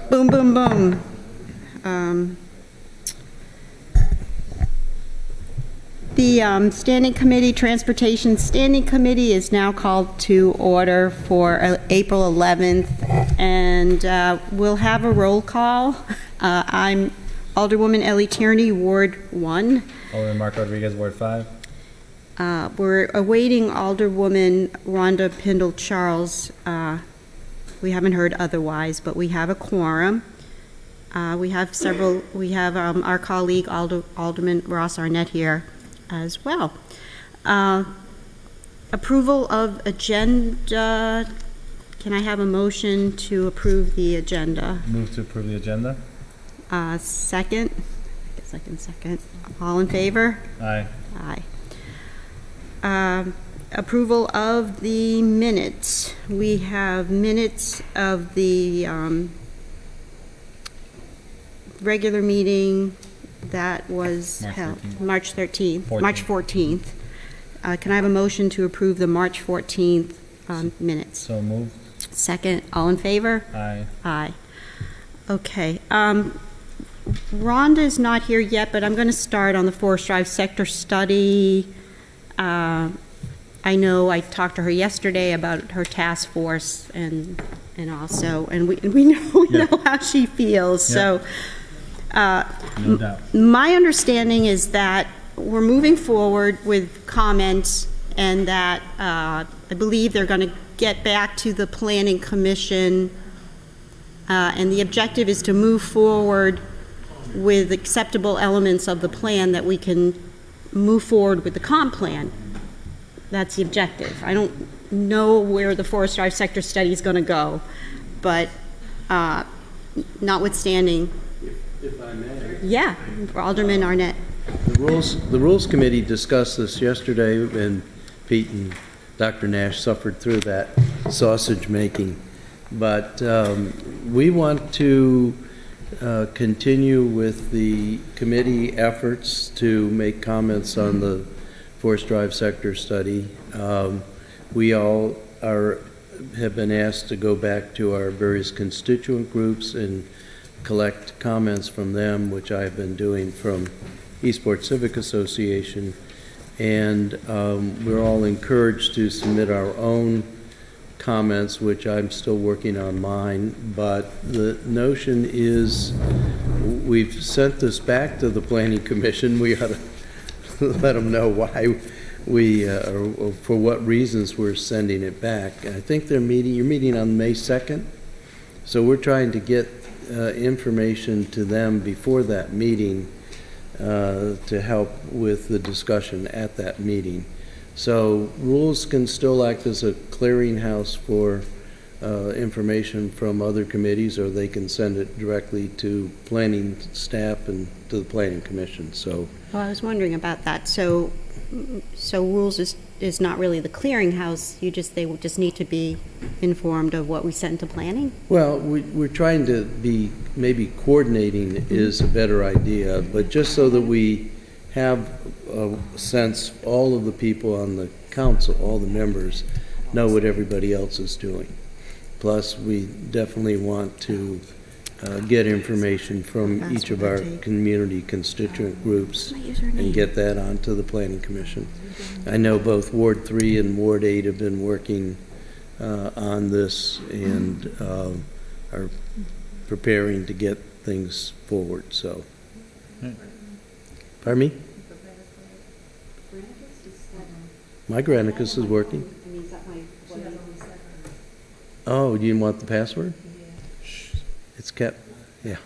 Boom, boom, boom. The Standing Committee, Transportation Standing Committee is now called to order for April 11th, and we'll have a roll call. I'm Alderwoman Ellie Tierney, Ward 1. Alderman Mark Rodriguez, Ward 5. We're awaiting Alderwoman Rhonda Pindle-Charles. We haven't heard otherwise, but we have a quorum. We have our colleague Alderman Ross Arnett here as well. Approval of agenda. Can I have a motion to approve the agenda? Move to approve the agenda. Second. Second. All in favor? Aye. Aye. Approval of the minutes. We have minutes of the regular meeting that was held March 13th. March 14th. Can I have a motion to approve the March 14th minutes? So moved. Second. All in favor? Aye. Aye. Okay. Rhonda is not here yet, but I'm going to start on the Forest Drive sector study. I know I talked to her yesterday about her task force, and we know how she feels. Yeah. So, no doubt. My understanding is that we're moving forward with comments, and that I believe they're going to get back to the Planning Commission, and the objective is to move forward with acceptable elements of the plan that we can move forward with the comp plan. That's the objective. I don't know where the Forest Drive sector study is going to go, but notwithstanding. If I may. Yeah, Alderman Arnett. The Rules Committee discussed this yesterday, and Pete and Dr. Nash suffered through that sausage making. But we want to continue with the committee efforts to make comments on the Forest Drive sector study. We all have been asked to go back to our various constituent groups and collect comments from them, which I've been doing from Eastport Civic Association. And we're all encouraged to submit our own comments, which I'm still working on mine. But the notion is, we've sent this back to the Planning Commission. We ought to let them know why we, or for what reasons we're sending it back. I think you're meeting on May 2nd. So we're trying to get information to them before that meeting to help with the discussion at that meeting. So Rules can still act as a clearinghouse for information from other committees, or they can send it directly to planning staff and to the Planning Commission. So, well, I was wondering about that. So Rules is not really the clearinghouse. They just need to be informed of what we send to planning. Well, we're trying to be, maybe coordinating is a better idea, but just so that we have a sense, all of the people on the council, all the members, know what everybody else is doing. Plus, we definitely want to get information from each of our community constituent groups and get that onto the Planning Commission. I know both Ward 3 and Ward 8 have been working on this and are preparing to get things forward. So, pardon me? My Granicus is working. Oh, you didn't want the password? It's kept, yeah.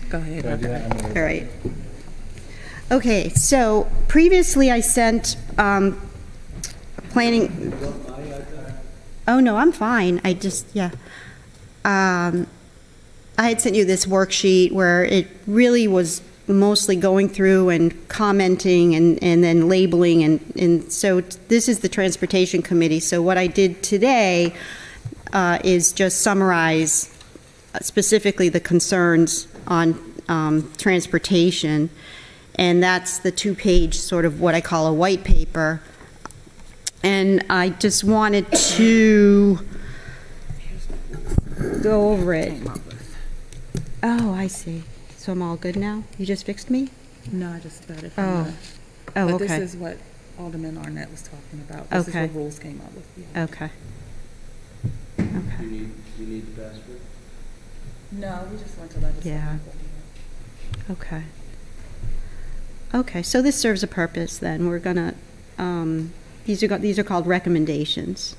Go ahead. Do I do that? All right. Okay, so previously I sent planning. Oh, no, I'm fine. I just, yeah. I had sent you this worksheet where it really was mostly going through and commenting and then labeling. And so this is the Transportation Committee. So what I did today is just summarize specifically the concerns on transportation. And that's the two-page sort of what I call a white paper. And I just wanted to go over it. Oh, I see. So I'm all good now? You just fixed me? No, I just got it Oh. from Oh, but okay. this is what Alderman Arnett was talking about. This Okay. is what rules came up with. Yeah. Okay. Okay. You need the password? No, we just went to legislature. Yeah. Okay. Okay, so this serves a purpose then. We're gonna, these are called recommendations.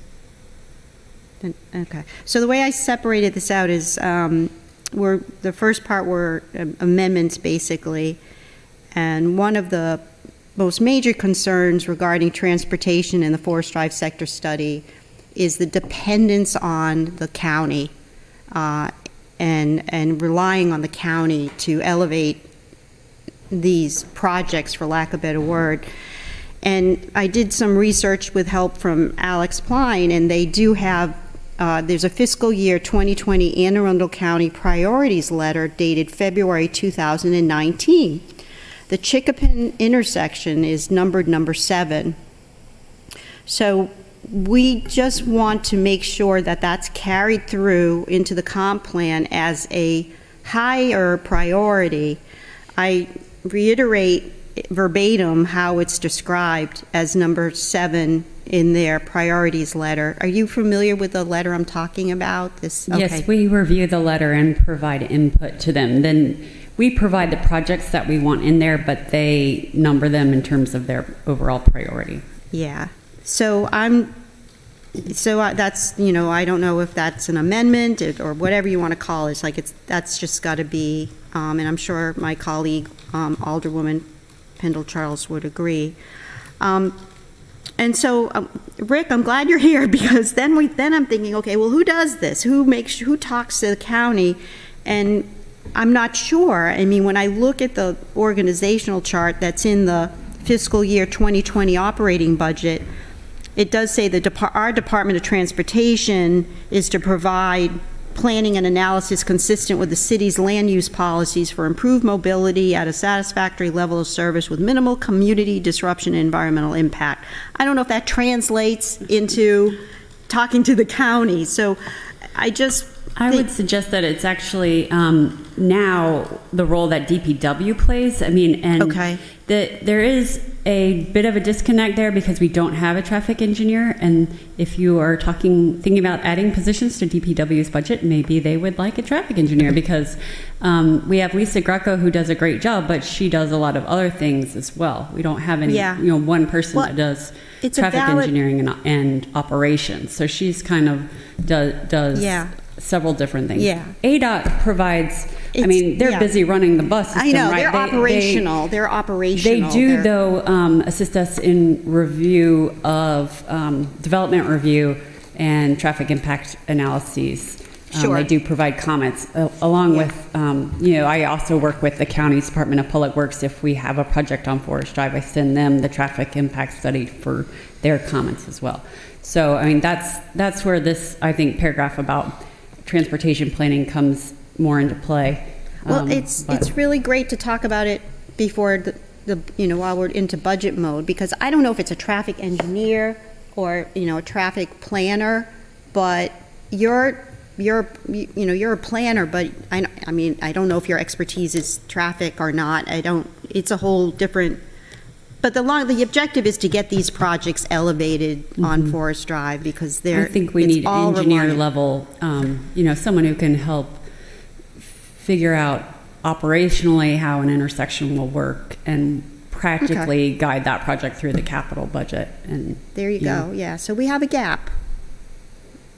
Okay, so the way I separated this out is, the first part were amendments basically, and one of the most major concerns regarding transportation in the Forest Drive sector study is the dependence on the county and relying on the county to elevate these projects, for lack of a better word. And I did some research with help from Alex Pline, and they do have, there's a fiscal year 2020 Anne Arundel County priorities letter dated February 2019. The Chickapin intersection is numbered number 7. So we just want to make sure that that's carried through into the comp plan as a higher priority. I reiterate verbatim how it's described as number 7 in their priorities letter. Are you familiar with the letter I'm talking about? This, okay. Yes, we review the letter and provide input to them. Then we provide the projects that we want in there, but they number them in terms of their overall priority. Yeah. So that's, you know, I don't know if that's an amendment or whatever you want to call it. It's like that's just got to be, and I'm sure my colleague, Alderwoman Pendle Charles would agree. And so, Rick, I'm glad you're here, because then I'm thinking, okay, well, who does this? Who talks to the county? And I'm not sure. I mean, when I look at the organizational chart that's in the fiscal year 2020 operating budget, it does say that our Department of Transportation is to provide planning and analysis consistent with the city's land use policies for improved mobility at a satisfactory level of service with minimal community disruption and environmental impact. I don't know if that translates into talking to the county. So I would suggest that it's actually now the role that DPW plays. I mean, and okay. There is a bit of a disconnect there because we don't have a traffic engineer. And if you are thinking about adding positions to DPW's budget, maybe they would like a traffic engineer, because we have Lisa Greco, who does a great job, but she does a lot of other things as well. We don't have any, one person that does traffic engineering and operations. So she's kind of does several different things. Yeah. ADOT provides, they're busy running the bus system, I know, right? they're operational. They're operational. They do, though, assist us in review of development review and traffic impact analyses. Sure. They do provide comments along with, I also work with the county's Department of Public Works. If we have a project on Forest Drive, I send them the traffic impact study for their comments as well. So, that's where this, I think, paragraph about transportation planning comes more into play. Well, it's really great to talk about it before while we're into budget mode, because I don't know if it's a traffic engineer or a traffic planner, but you're a planner, but I don't know if your expertise is traffic or not. It's a whole different. But the objective is to get these projects elevated on Forest Drive, because I think we need engineer level, someone who can help figure out operationally how an intersection will work and practically guide that project through the capital budget. And there you go. Yeah. So we have a gap.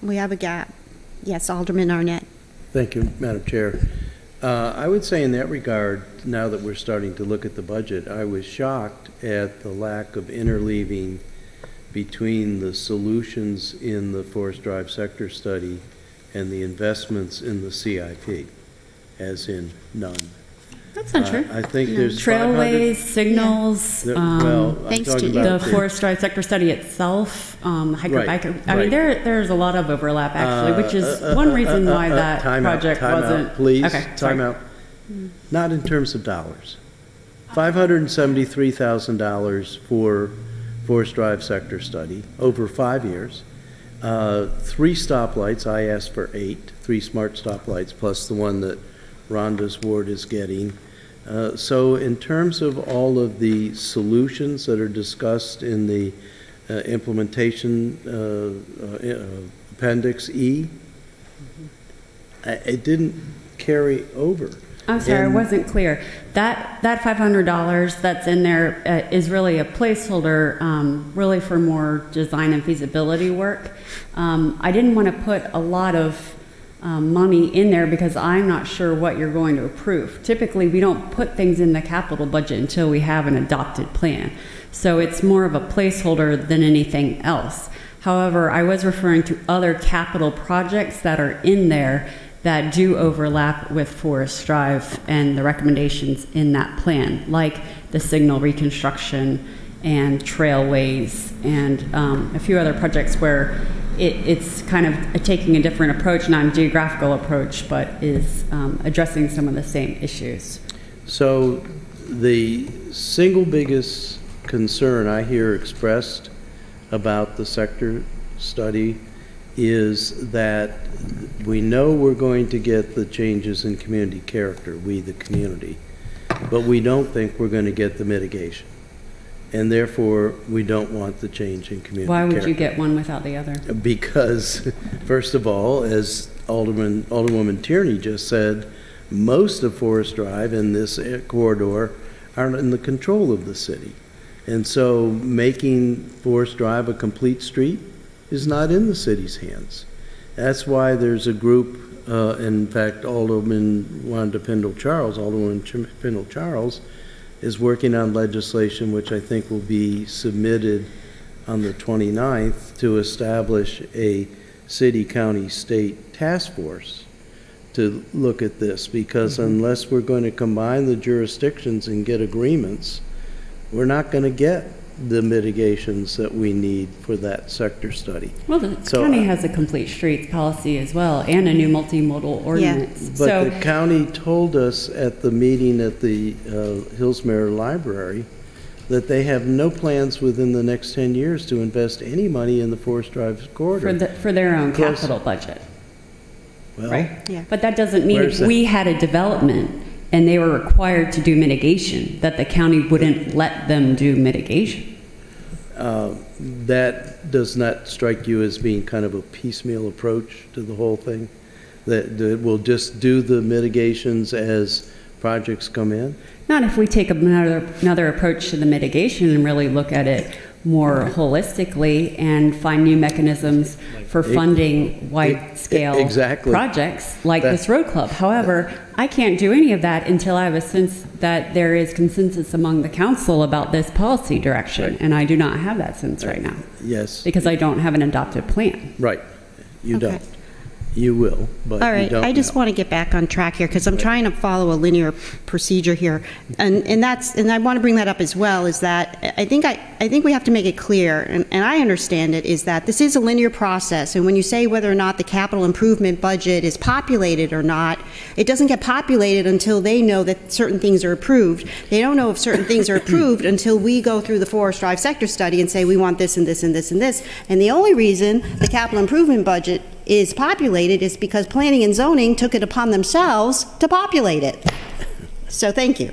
Yes, Alderman Arnett. Thank you, Madam Chair. I would say in that regard, now that we're starting to look at the budget, I was shocked at the lack of interleaving between the solutions in the Forest Drive sector study and the investments in the CIP, as in none. That's not true. I think there's Trailways, signals, well, I'm Thanks talking to you. the about Forest Drive sector study itself, hiker Right, biker. I right. mean, there's a lot of overlap actually, which is one reason why that time out, project time wasn't. out, please, Okay, sorry. time out. Not in terms of dollars. $573,000 for Forest Drive sector study over 5 years. 3 stoplights, I asked for 8, 3 smart stoplights plus the one that Rhonda's ward is getting. So in terms of all of the solutions that are discussed in the implementation Appendix E, it didn't carry over. I'm sorry, And- I wasn't clear. That $500 that's in there is really a placeholder, really for more design and feasibility work. I didn't want to put a lot of money in there because I'm not sure what you're going to approve. Typically, we don't put things in the capital budget until we have an adopted plan. So it's more of a placeholder than anything else. However, I was referring to other capital projects that are in there that do overlap with Forest Drive and the recommendations in that plan, like the signal reconstruction and trailways and a few other projects where it's kind of taking a different approach, not a geographical approach, but is addressing some of the same issues. So the single biggest concern I hear expressed about the sector study is that we know we're going to get the changes in community character, we the community, but we don't think we're going to get the mitigation. And therefore, we don't want the change in community Why would character. you get one without the other? Because, first of all, as Alderwoman Tierney just said, most of Forest Drive in this corridor are in the control of the city. And so making Forest Drive a complete street is not in the city's hands. That's why there's a group, in fact, Alderwoman Pendle-Charles is working on legislation which I think will be submitted on the 29th to establish a city, county, state task force to look at this, because unless we're going to combine the jurisdictions and get agreements, we're not going to get the mitigations that we need for that sector study. Well, the county has a complete streets policy as well and a new multimodal ordinance. But So the county told us at the meeting at the Hillsmere Library that they have no plans within the next 10 years to invest any money in the Forest Drive corridor. for their own Because- capital budget, Well, right? Yeah. But that doesn't mean Where's if that? we had a development and they were required to do mitigation, that the county wouldn't let them do mitigation. that does not strike you as being kind of a piecemeal approach to the whole thing? That we'll just do the mitigations as projects come in? Not if we take another approach to the mitigation and really look at it more holistically and find new mechanisms for funding wide-scale Exactly. projects like That's- this road club. However, I can't do any of that until I have a sense that there is consensus among the council about this policy direction, Right. and I do not have that sense right now Yes, because I don't have an adopted plan. right. You Okay. don't. You will, but All you right, don't I just know. want to get back on track here because I'm trying to follow a linear procedure here, and I want to bring that up as well. Is that I think we have to make it clear, and I understand it, is that this is a linear process, and when you say whether or not the capital improvement budget is populated or not, it doesn't get populated until they know that certain things are approved. They don't know if certain things are approved until we go through the Forest Drive sector study and say we want this and this and this and this. And the only reason the capital improvement budget is populated is because planning and zoning took it upon themselves to populate it. So thank you.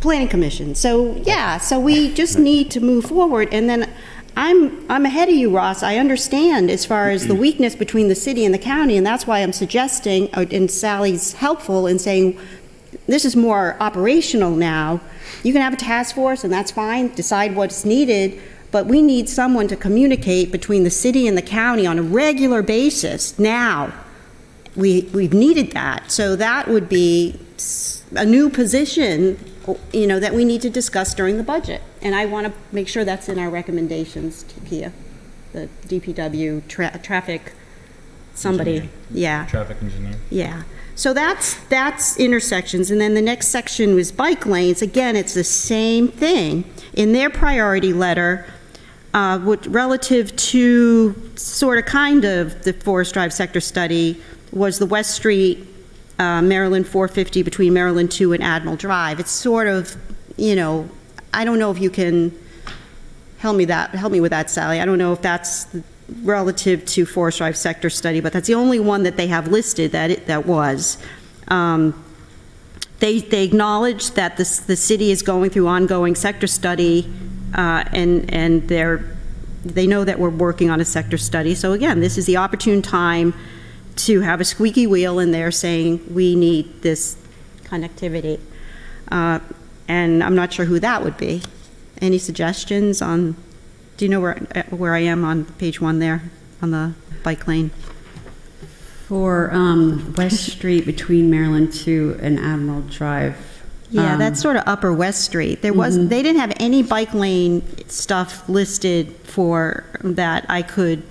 Planning Commission. So yeah, so we just need to move forward. And then I'm ahead of you, Ross. I understand as far as the weakness between the city and the county, and that's why I'm suggesting, and Sally's helpful in saying, this is more operational now. You can have a task force, and that's fine, decide what's needed, but we need someone to communicate between the city and the county on a regular basis now we've needed that. So that would be a new position, you know, that we need to discuss during the budget. And I want to make sure that's in our recommendations to Kia, the DPW traffic, somebody, Engineer. yeah. Traffic engineer. Yeah. So that's intersections. And then the next section was bike lanes. Again, it's the same thing. In their priority letter, relative to sort of kind of the Forest Drive sector study, was the West Street, Maryland 450 between Maryland 2 and Admiral Drive. It's sort of, you know, I don't know if you can help me with that, Sally. I don't know if that's relative to Forest Drive sector study, but that's the only one that they have listed that was. They acknowledge that the city is going through ongoing sector study, and they know that we're working on a sector study. So again, this is the opportune time to have a squeaky wheel in there saying we need this connectivity. And I'm not sure who that would be. Any suggestions on, do you know where I am on page 1 there, on the bike lane? For West Street between Maryland 2 and Admiral Drive. Yeah, that's sort of Upper West Street. There was, they didn't have any bike lane stuff listed for that I could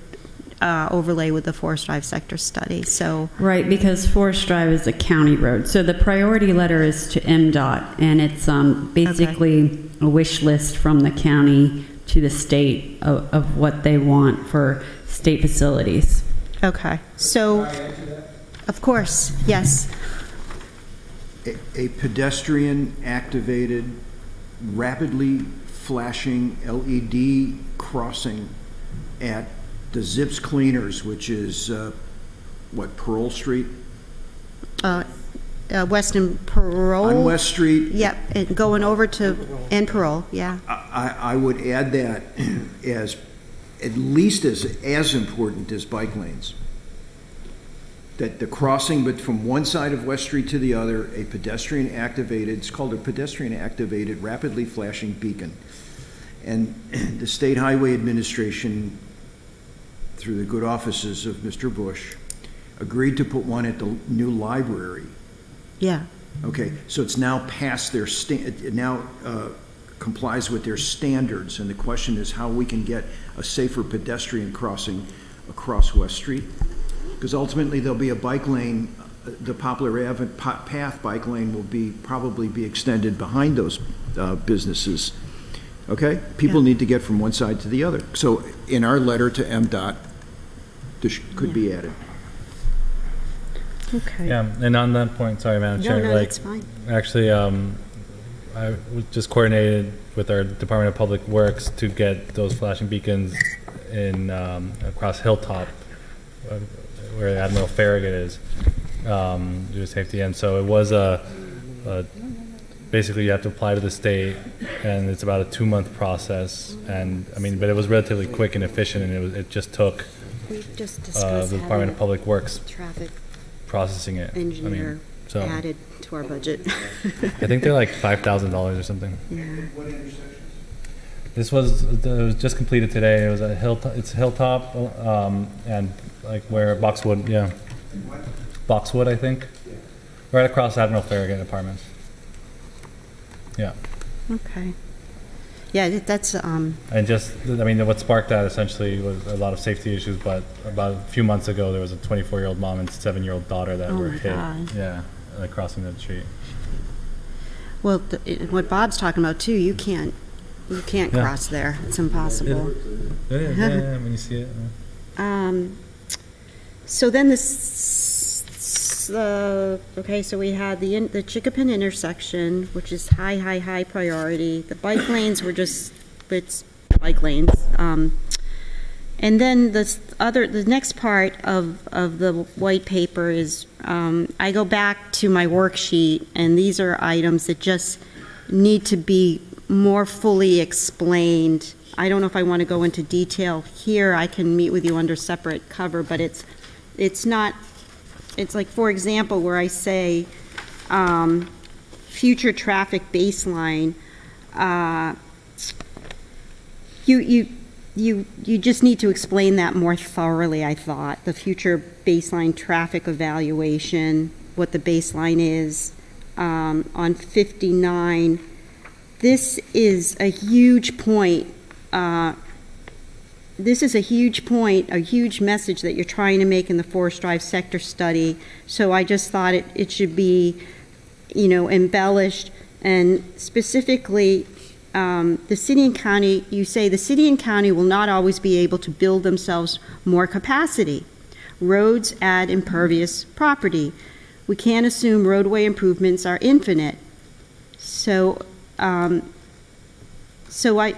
overlay with the Forest Drive sector study. So Right, because Forest Drive is a county road. So the priority letter is to MDOT, and it's basically a wish list from the county to the state of what they want for state facilities. okay, so of course, yes. A pedestrian-activated, rapidly flashing LED crossing at the Zips Cleaners, which is, Pearl Street? West and Parole. On West Street. Yep, and going over to and Parole, yeah. I would add that as at least as important as bike lanes. That the crossing, but from one side of West Street to the other, a pedestrian-activated, it's called a pedestrian-activated rapidly flashing beacon. And the State Highway Administration, through the good offices of Mr. Bush, agreed to put one at the new library. Yeah. Okay, so it's now past their, it now complies with their standards, and the question is how we can get a safer pedestrian crossing across West Street. Because ultimately there'll be a bike lane, the Poplar Ave Path bike lane will probably be extended behind those businesses. Okay? People need to get from one side to the other. So in our letter to MDOT, this could be added. Okay. Yeah, and on that point, sorry, Madam Chair. No, that's fine. Actually, I was just coordinated with our Department of Public Works to get those flashing beacons in across Hilltop, where Admiral Farragut is, due to safety. And so it was basically you have to apply to the state, and it's about a 2-month process. And I mean, but it was relatively quick and efficient, and it just took We just discussed the Department of Public Works traffic processing it. engineer so added to our budget. I think they're like $5,000 or something. Yeah. This was it was just completed today. It was at Hilltop. It's Hilltop, and like where Boxwood, yeah, Boxwood, I think, right across Admiral Farragut Apartments. Yeah. Okay. Yeah, that's And just, I mean, what sparked that essentially was a lot of safety issues. But about a few months ago, there was a 24-year-old mom and 7-year-old daughter that Oh were my hit. God. Yeah, like crossing the street. well. What Bob's talking about too. You can't Yeah. cross there. It's impossible. Yeah, when you see it. So then okay, so we had the Chickapin intersection, which is high priority. The bike lanes were it's bike lanes. And then the next part of the white paper is, I go back to my worksheet, and these are items that just need to be more fully explained. I don't know if I want to go into detail here. I can meet with you under separate cover, but it's not, it's like, for example, where I say future traffic baseline, you just need to explain that more thoroughly, I thought. The future baseline traffic evaluation, what the baseline is. On 59, this is a huge point. This is a huge point, a huge message that you're trying to make in the Forest Drive sector study. So I just thought it should be, you know, embellished. And specifically, the city and county, you say the city and county will not always be able to build themselves more capacity. Roads add impervious property. We can't assume roadway improvements are infinite. So, so I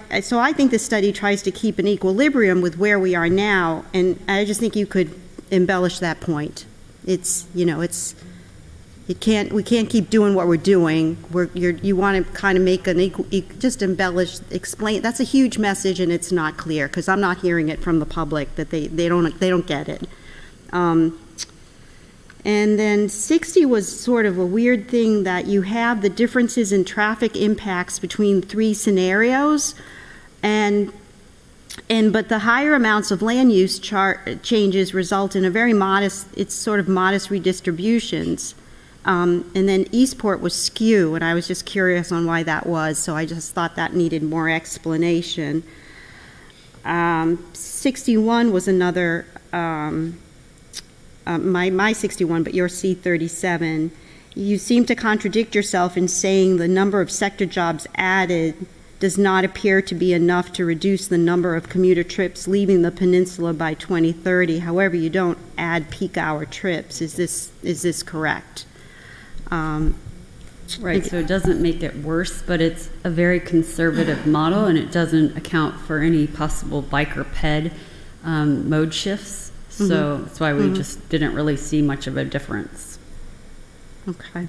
think the study tries to keep an equilibrium with where we are now, and I just think you could embellish that point. It's, you know, we can't keep doing what we're doing. You want to kind of make just embellish, explain. That's a huge message, and it's not clear because I'm not hearing it from the public that they don't get it. And then 60 was sort of a weird thing that you have the differences in traffic impacts between 3 scenarios, but the higher amounts of land use changes result in a very modest, it's sort of modest redistributions. And then Eastport was skew, and I was just curious on why that was, so I just thought that needed more explanation. 61 was another, my 61, but your C37. You seem to contradict yourself in saying the number of sector jobs added does not appear to be enough to reduce the number of commuter trips leaving the peninsula by 2030. However, you don't add peak hour trips. Is this correct? Right, so it doesn't make it worse, but it's a very conservative model, and it doesn't account for any possible bike or ped mode shifts. So that's why we just didn't really see much of a difference. Okay.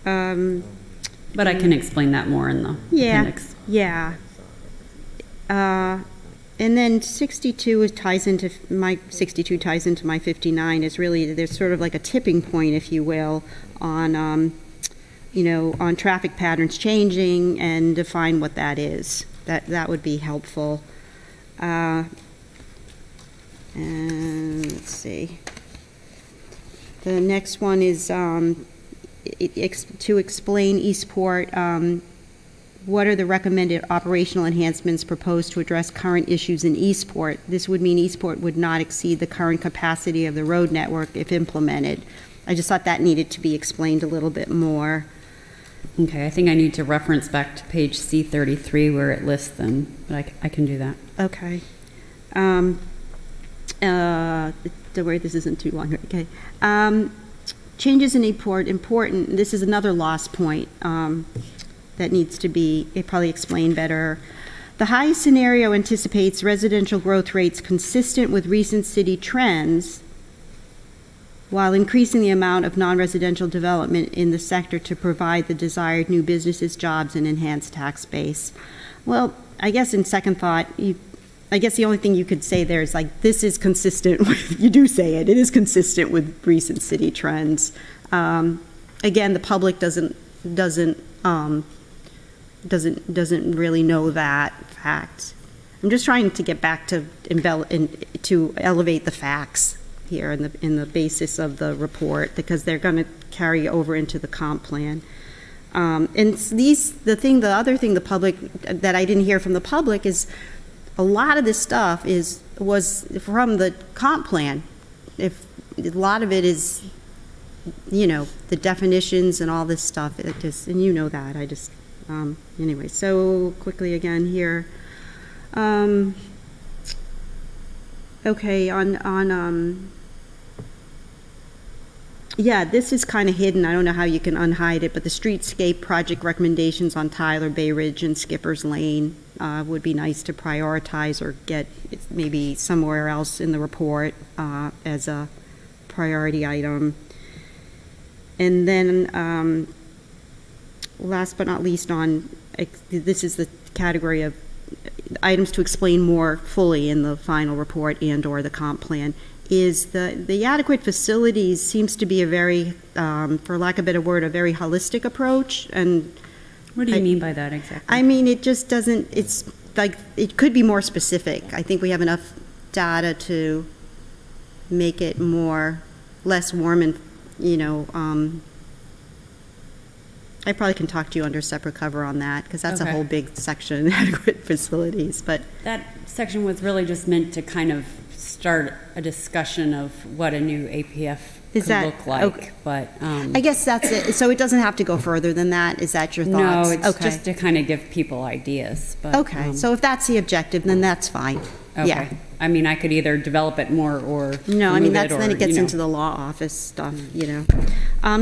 But I can explain that more in the appendix. Yeah. And then 62 ties into my 59. Is really, there's sort of like a tipping point, if you will, on you know, on traffic patterns changing, and define what that is. That would be helpful. And let's see. The next one is to explain Eastport. What are the recommended operational enhancements proposed to address current issues in Eastport? This would mean Eastport would not exceed the current capacity of the road network if implemented. I just thought that needed to be explained a little bit more. Okay, I think I need to reference back to page C33 where it lists them, but I can do that. Okay. Don't worry, this isn't too long. Okay. Changes in Eastport, important. This is another loss point that needs to be probably explained better. The high scenario anticipates residential growth rates consistent with recent city trends, while increasing the amount of non-residential development in the sector to provide the desired new businesses, jobs, and enhanced tax base. Well, I guess in second thought, I guess the only thing you could say there is like, this is consistent with, you do say it is consistent with recent city trends. Again, the public doesn't really know that fact. I'm just trying to get back to elevate the facts here in the basis of the report, because they're going to carry over into the comp plan. And the other thing the public that I didn't hear from the public is, a lot of this stuff was from the comp plan. If a lot of it is, you know, the definitions and all this stuff, and you know that. I just anyway. So quickly again here. Okay, yeah, this is kind of hidden. I don't know how you can unhide it, but the streetscape project recommendations on Tyler, Bay Ridge, and Skipper's Lane would be nice to prioritize or get maybe somewhere else in the report as a priority item. And then last but not least, this is the category of items to explain more fully in the final report and/or the comp plan, is the adequate facilities seems to be a very, for lack of a better word, a very holistic approach. And what do you mean by that exactly? I mean, it just doesn't, like, it could be more specific. I think we have enough data to make it less warm and, I probably can talk to you under separate cover on that, because that's a Okay. whole big section, inadequate facilities, but, That section was really just meant to kind of start a discussion of what a new APF Is could that- look like, okay. but, I guess that's it. So it doesn't have to go further than that? Is that your no, thoughts? it's Okay. just to kind of give people ideas, but. Okay, so if that's the objective, then that's fine. Yeah. Okay. I mean, I could either develop it more or No, I remove mean, then it gets or, into the law office stuff,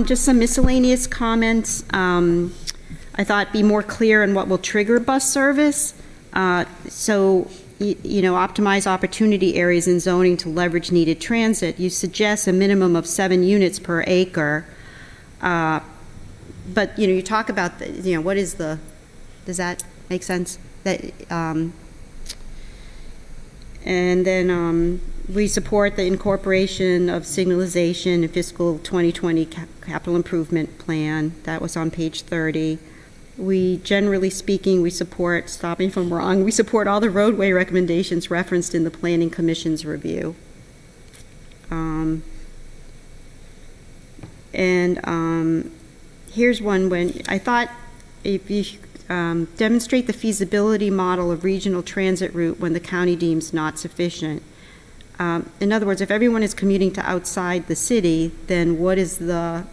Just some miscellaneous comments. I thought be more clear on what will trigger bus service. Optimize opportunity areas in zoning to leverage needed transit. You suggest a minimum of 7 units per acre. But, you talk about, what is does that make sense? And then we support the incorporation of signalization in fiscal 2020 capital improvement plan. That was on page 30. We, generally speaking, we support, stop me if I'm wrong, we support all the roadway recommendations referenced in the Planning Commission's review. Here's one when I thought if you demonstrate the feasibility model of regional transit route when the county deems not sufficient. In other words, if everyone is commuting to outside the city, then what is the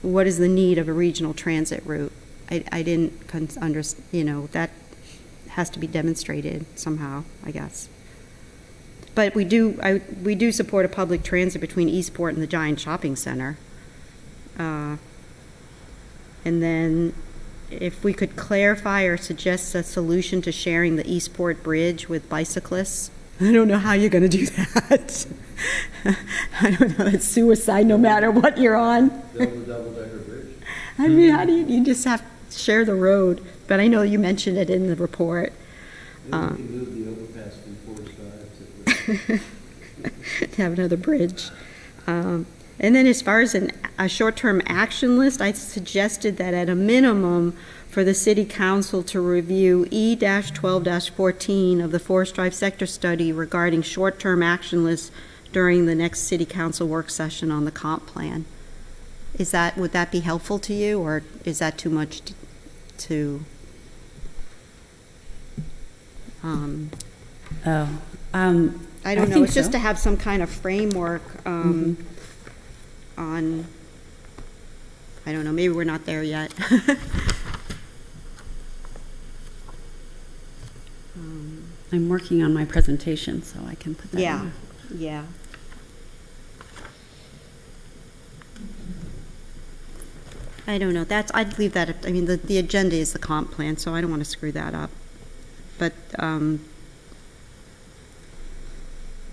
need of a regional transit route? I didn't understand, that has to be demonstrated somehow, I guess. But we do support a public transit between Eastport and the Giant Shopping Center. And then if we could clarify or suggest a solution to sharing the Eastport Bridge with bicyclists. I don't know how you're going to do that. I don't know, it's suicide no matter what you're on. Build a double-decker bridge. I mean, how do you just have to share the road? But I know you mentioned it in the report. Maybe we can move the overpass from Forest Drive To have another bridge. And then as far as a short-term action list, I suggested that at a minimum for the City Council to review E-12-14 of the Forest Drive Sector Study regarding short-term action lists during the next City Council work session on the comp plan. Would that be helpful to you, or is that too much to I I don't know, think it's just so. to have some kind of framework on, I don't know, maybe we're not there yet. I'm working on my presentation, so I can put that Yeah, in. yeah. I don't know, I'd leave that, I mean, the agenda is the comp plan, so I don't want to screw that up. But,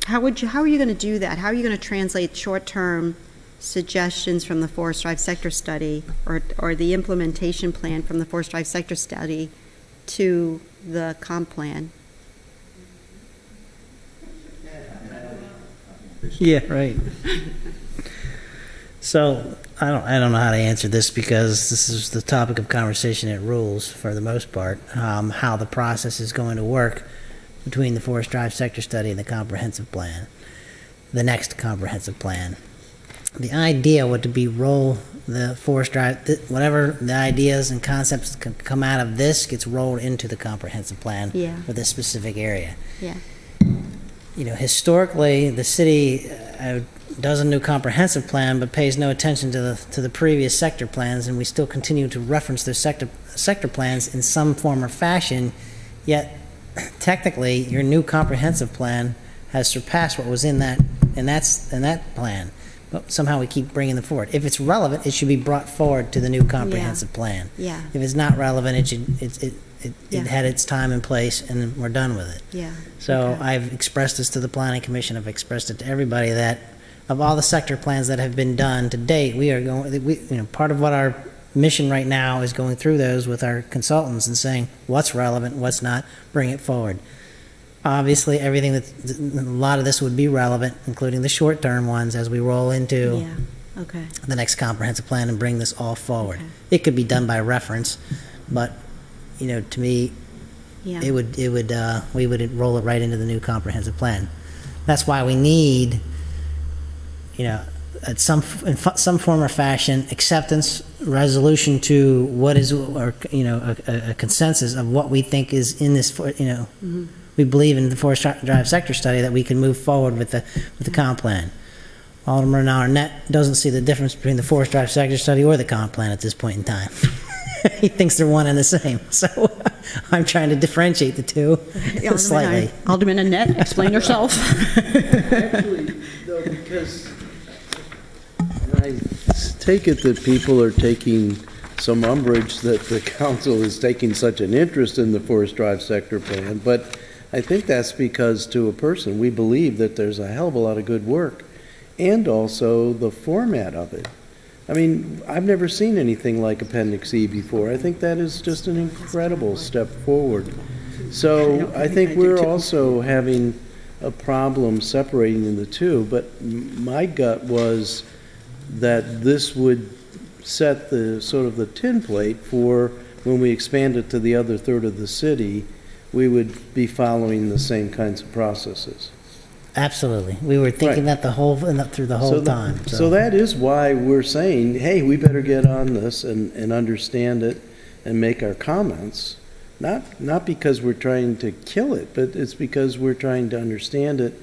how are you going to do that? How are you going to translate short-term suggestions from the Forest Drive Sector Study or the implementation plan from the Forest Drive Sector Study to the comp plan? Yeah, right. So I don't know how to answer this because this is the topic of conversation at Rules for the most part, how the process is going to work between the Forest Drive Sector Study and the comprehensive plan, the next comprehensive plan. The idea would to be roll the Forest Drive, whatever the ideas and concepts can come out of this gets rolled into the comprehensive plan Yeah. for this specific area. Yeah. Historically, the city does a new comprehensive plan, but pays no attention to the previous sector plans, and we still continue to reference those sector plans in some form or fashion. Yet, technically, your new comprehensive plan has surpassed what was in that plan. But somehow we keep bringing them forward. If it's relevant, it should be brought forward to the new comprehensive plan. Yeah. If it's not relevant, it Yeah. had its time and place, and we're done with it. Yeah. So Okay. I've expressed this to the Planning Commission, I've expressed it to everybody, that of all the sector plans that have been done to date, part of what our mission right now is going through those with our consultants and saying what's relevant, what's not, bring it forward. Obviously, a lot of this would be relevant, including the short-term ones, as we roll into Yeah, okay. the next comprehensive plan and bring this all forward. Okay. It could be done by reference, but, to me, Yeah. we would roll it right into the new comprehensive plan. That's why we need, at some form or fashion, acceptance, resolution to what is, or, a consensus of what we think is in this, we believe in the Forest Drive sector study, that we can move forward with the comp plan. Alderman Arnett doesn't see the difference between the Forest Drive sector study or the comp plan at this point in time. He thinks they're one and the same. So I'm trying to differentiate the two slightly. Alderman Annette, explain yourself. Actually, though, because I take it that people are taking some umbrage that the council is taking such an interest in the Forest Drive sector plan, but I think that's because, to a person, we believe that there's a hell of a lot of good work, and also the format of it. I mean, I've never seen anything like Appendix E before. I think that is just an incredible step forward. So I think we're also having a problem separating the two, but my gut was that this would set the sort of the template for when we expand it to the other third of the city, we would be following the same kinds of processes. Absolutely. We were thinking that through the whole time. So that is why we're saying, hey, we better get on this and understand it and make our comments. Not because we're trying to kill it, but it's because we're trying to understand it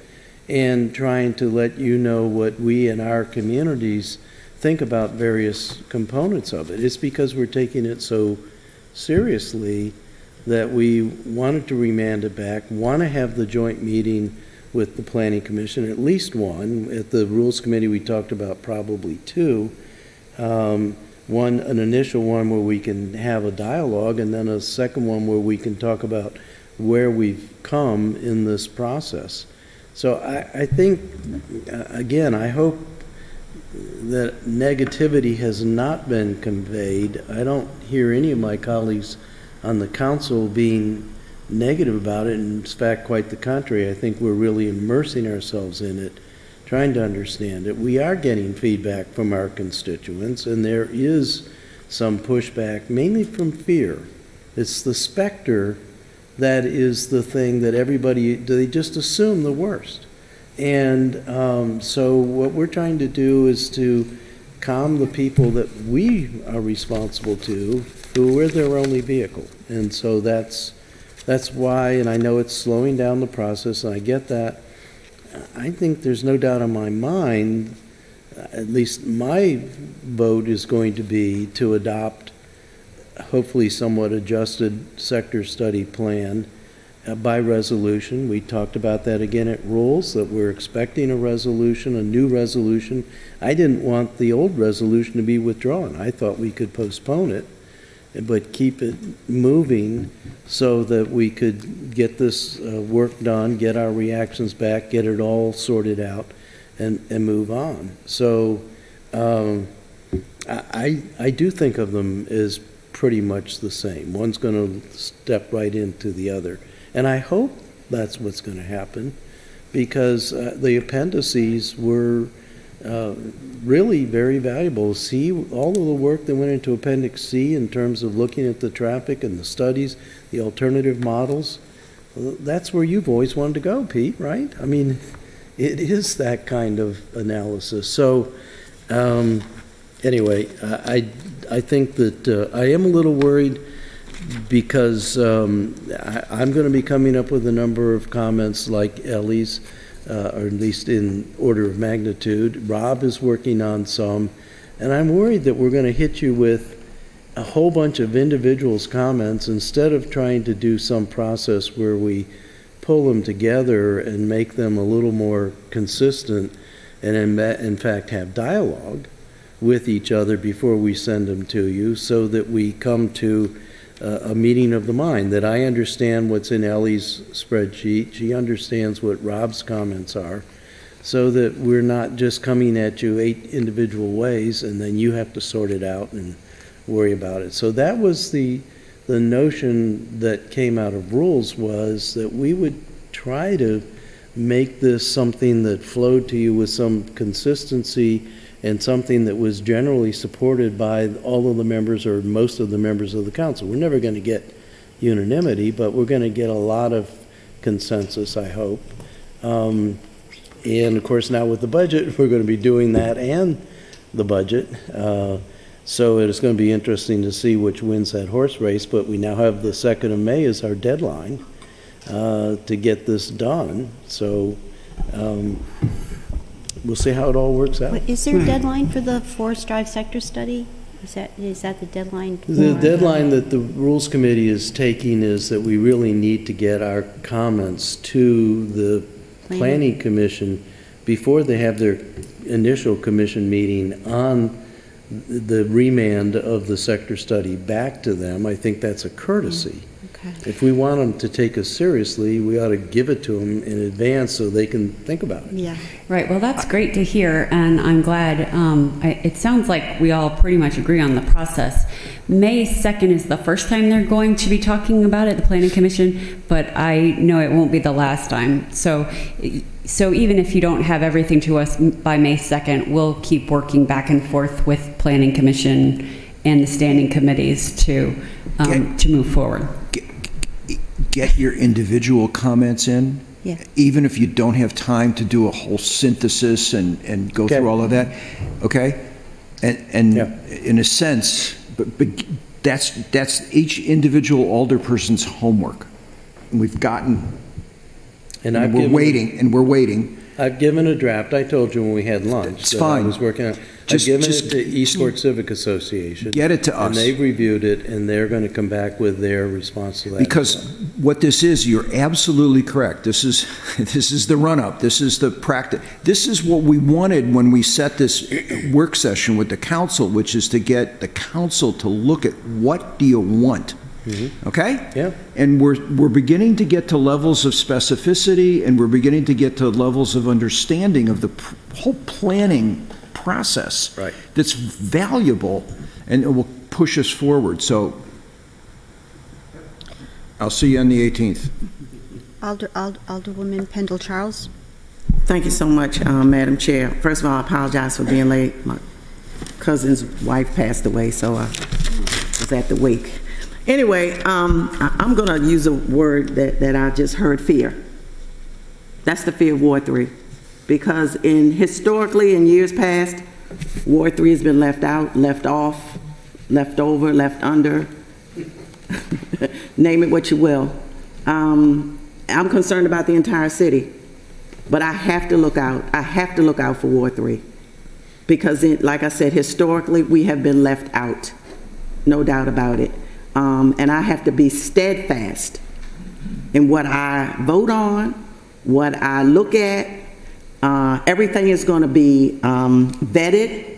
and trying to let you know what we in our communities think about various components of it. It's because we're taking it so seriously that we wanted to remand it back, want to have the joint meeting with the Planning Commission, at least one. At the Rules Committee, we talked about probably two. An initial one where we can have a dialogue, and then a second one where we can talk about where we've come in this process. So I think, again, I hope that negativity has not been conveyed. I don't hear any of my colleagues on the council being negative about it. In fact, quite the contrary. I think we're really immersing ourselves in it, trying to understand it. We are getting feedback from our constituents, and there is some pushback, mainly from fear. It's the specter that is the thing that they just assume the worst. And so what we're trying to do is to calm the people that we are responsible to, who we're their only vehicle. And so that's why, and I know it's slowing down the process, and I get that. I think there's no doubt in my mind, at least my vote is going to be to adopt hopefully somewhat adjusted sector study plan by resolution. We talked about that again at Rules, that we're expecting a resolution, a new resolution. I didn't want the old resolution to be withdrawn. I thought we could postpone it, but keep it moving so that we could get this work done, get our reactions back, get it all sorted out, and move on. So I do think of them as pretty much the same. One's going to step right into the other. And I hope that's what's going to happen, because the appendices were really very valuable. See, all of the work that went into Appendix C in terms of looking at the traffic and the studies, the alternative models, that's where you've always wanted to go, Pete, right? I mean, it is that kind of analysis. So anyway, I think that I am a little worried, because I'm going to be coming up with a number of comments like Ellie's, or at least in order of magnitude. Rob is working on some, and I'm worried that we're going to hit you with a whole bunch of individuals' comments instead of trying to do some process where we pull them together and make them a little more consistent, and in fact have dialogue with each other before we send them to you, so that we come to a meeting of the mind, that I understand what's in Ellie's spreadsheet, she understands what Rob's comments are, so that we're not just coming at you 8 individual ways and then you have to sort it out and worry about it. So that was the notion that came out of Rules, was that we would try to make this something that flowed to you with some consistency, and something that was generally supported by all of the members or most of the members of the council. We're never going to get unanimity, but we're going to get a lot of consensus, I hope. And of course, now with the budget, we're going to be doing that and the budget. So it's going to be interesting to see which wins that horse race, but we now have the 2nd of May as our deadline to get this done. So we'll see how it all works out. Is there a deadline for the Forest Drive sector study? Is that the deadline? The deadline that the Rules Committee is taking is that we really need to get our comments to the Planning Commission before they have their initial commission meeting on the remand of the sector study back to them. I think that's a courtesy. Okay. If we want them to take us seriously, we ought to give it to them in advance so they can think about it. Yeah. Right. Well, that's great to hear, and I'm glad. It sounds like we all pretty much agree on the process. May 2nd is the first time they're going to be talking about it, the Planning Commission, but I know it won't be the last time. So even if you don't have everything to us by May 2nd, we'll keep working back and forth with Planning Commission and the standing committees to move forward. Get your individual comments in. Yeah. Even if you don't have time to do a whole synthesis and go through all of that, okay? And Yeah. in a sense, but that's each individual alderperson's homework. We've gotten, And we're waiting. I've given a draft. I told you when we had lunch. It's that fine. I was working on. I've given it to Eastport Civic Association. Get it to us. And they've reviewed it, and they're going to come back with their response to that. Because what this is, you're absolutely correct. This is the run-up. This is the practice. This is what we wanted when we set this work session with the council, which is to get the council to look at what do you want. Okay? Yeah. And we're beginning to get to levels of specificity, and we're beginning to get to levels of understanding of the whole planning process. Right. That's valuable, and it will push us forward. So I'll see you on the 18th. Alderwoman Pendle Charles. Thank you so much, Madam Chair. First of all, I apologize for being late. My cousin's wife passed away, so I was at the wake. Anyway, I'm going to use a word that I just heard, fear. That's the fear of Ward 3. Because historically, in years past, Ward 3 has been left out, left off, left over, left under. Name it what you will. I'm concerned about the entire city. But I have to look out. I have to look out for Ward 3. Because, like I said, historically, we have been left out. No doubt about it. And I have to be steadfast in what I vote on, what I look at. Everything is going to be vetted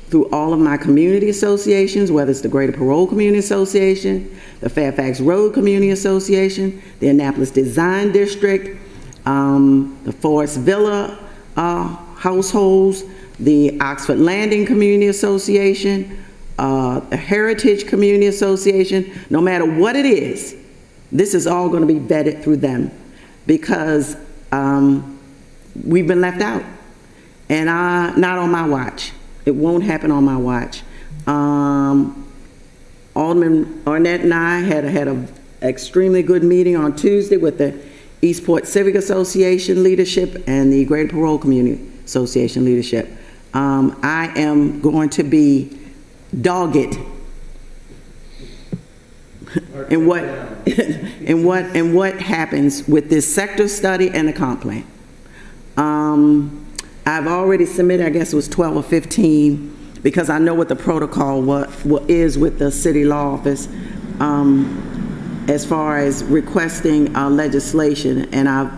through all of my community associations, whether it's the Greater Parole Community Association, the Fairfax Road Community Association, the Annapolis Design District, the Forest Villa households, the Oxford Landing Community Association, the Heritage Community Association. No matter what it is, this is all going to be vetted through them, because we've been left out. And not on my watch. It won't happen on my watch. Alderman Arnett and I had an extremely good meeting on Tuesday with the Eastport Civic Association leadership and the Greater Parole Community Association leadership. I am going to be dogged in what happens with this sector study and the comp plan. I've already submitted, I guess it was 12 or 15, because I know what the protocol is with the city law office as far as requesting legislation, and I've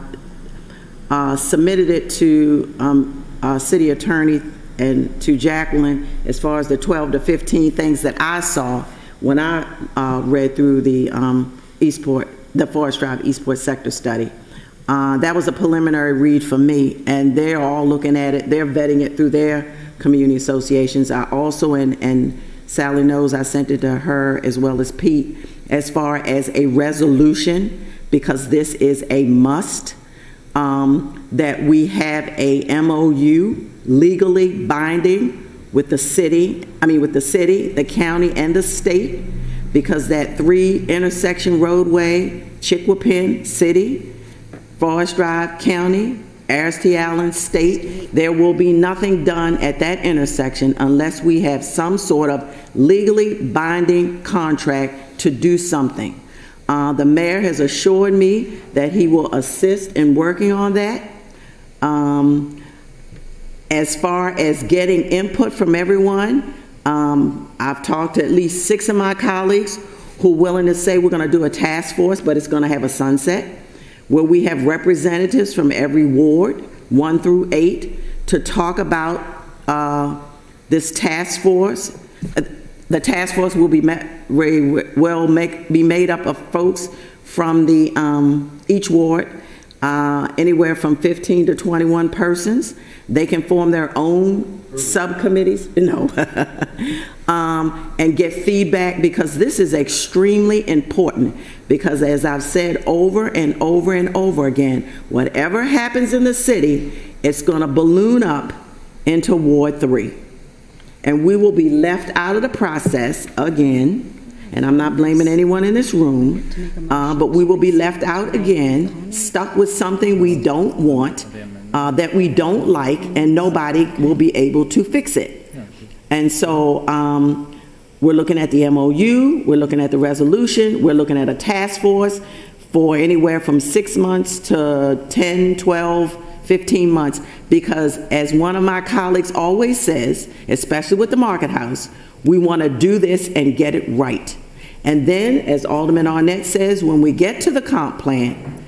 submitted it to city attorney and to Jacqueline as far as the 12 to 15 things that I saw when I read through the Forest Drive Eastport sector study. That was a preliminary read for me, and they're all looking at it. They're vetting it through their community associations. I also, and Sally knows, I sent it to her as well as Pete, as far as a resolution, because this is a must, that we have a MOU legally binding with the city, the county, and the state, because that 3 intersection roadway, Chicopee City, Forest Drive County, Aristi Allen State, there will be nothing done at that intersection unless we have some sort of legally binding contract to do something. The mayor has assured me that he will assist in working on that. As far as getting input from everyone, I've talked to at least 6 of my colleagues who are willing to say we're going to do a task force, but it's going to have a sunset, where we have representatives from every ward, 1 through 8, to talk about this task force. The task force will be be made up of folks from the each ward, anywhere from 15 to 21 persons. They can form their own subcommittees, and get feedback, because this is extremely important. Because as I've said over and over and over again, whatever happens in the city, it's going to balloon up into Ward 3. And we will be left out of the process again, and I'm not blaming anyone in this room, but we will be left out again, stuck with something we don't want, that we don't like, and nobody will be able to fix it. And so we're looking at the MOU, we're looking at the resolution, we're looking at a task force for anywhere from 6 months to 10, 12, 15 months, because as one of my colleagues always says, especially with the Market House, we want to do this and get it right. And then, as Alderman Arnett says, when we get to the comp plan,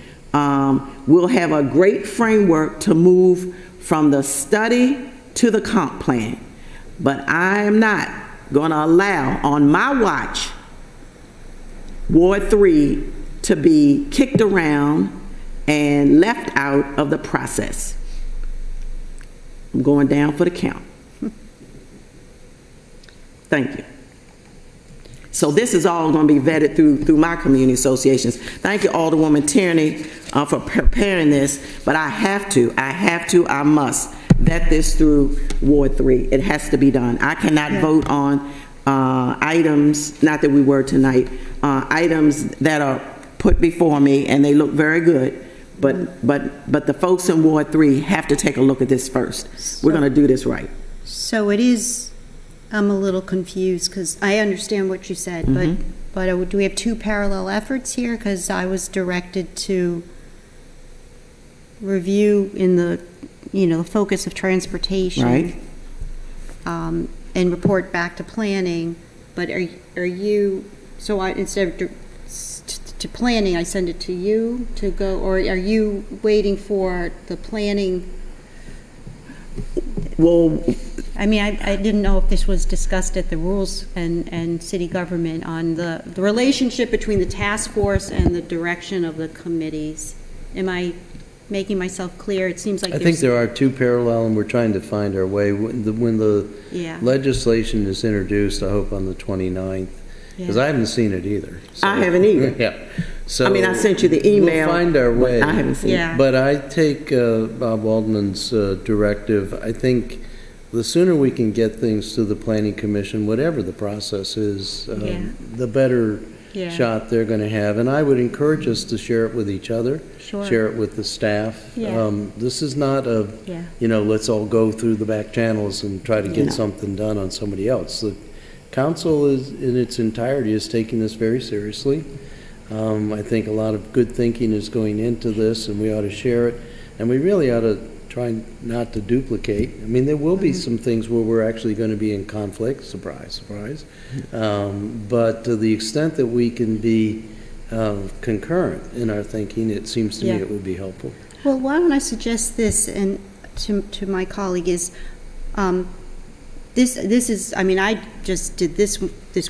we'll have a great framework to move from the study to the comp plan. But I am not going to allow, on my watch, Ward 3 to be kicked around and left out of the process. I'm going down for the count. Thank you. So this is all going to be vetted through my community associations. Thank you, Alderwoman Tierney, for preparing this, but I must vet this through Ward 3. It has to be done. I cannot vote on items, not that we were tonight, items that are put before me, and they look very good, but the folks in Ward 3 have to take a look at this first. We're going to do this right. So it is, I'm a little confused, because I understand what you said, but do we have 2 parallel efforts here? Because I was directed to review in the, the focus of transportation, right, and report back to planning. But are you, so instead of to planning, I send it to you to go, or are you waiting for the planning? Well, I mean, I didn't know if this was discussed at the Rules and City Government on the relationship between the task force and the direction of the committees. Am I making myself clear? It seems like I think there are 2 parallel, and we're trying to find our way. When the legislation is introduced, I hope on the 29th, because I haven't seen it either. So. I haven't either. Yeah. So I mean, I sent you the email. We'll find our way. I haven't seen it. But I take Bob Waldman's directive. I think the sooner we can get things to the Planning Commission, whatever the process is, the better shot they're going to have. And I would encourage us to share it with each other, share it with the staff. This is not a, let's all go through the back channels and try to get something done on somebody else. The council is, in its entirety, is taking this very seriously. I think a lot of good thinking is going into this, and we ought to share it. And we really ought to try not to duplicate. I mean, there will be some things where we're actually going to be in conflict, surprise, surprise. But to the extent that we can be concurrent in our thinking, it seems to me it would be helpful. Well, why don't I suggest this, and to my colleague, is this is, I mean, I just did this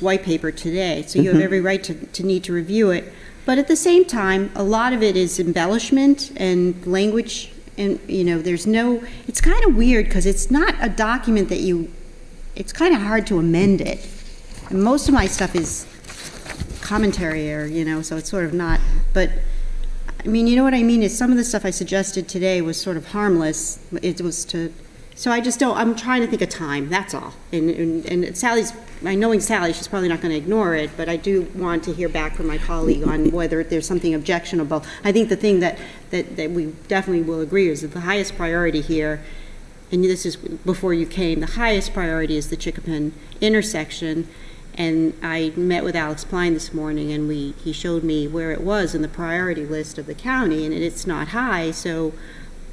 white paper today, so you have every right to need to review it. But at the same time, a lot of it is embellishment and language, and there's no, it's kind of weird because it's not a document that it's kind of hard to amend it. And most of my stuff is commentary, or so it's sort of not. But I mean, you know what I mean? Is some of the stuff I suggested today was sort of harmless. It was to So I just don't, I'm trying to think of time, that's all. And Sally's, knowing Sally, she's probably not going to ignore it, but I do want to hear back from my colleague on whether there's something objectionable. I think the thing that we definitely will agree is that the highest priority here, and this is before you came, the highest priority is the Chickapin intersection. And I met with Alex Pline this morning, and he showed me where it was in the priority list of the county, and it's not high, so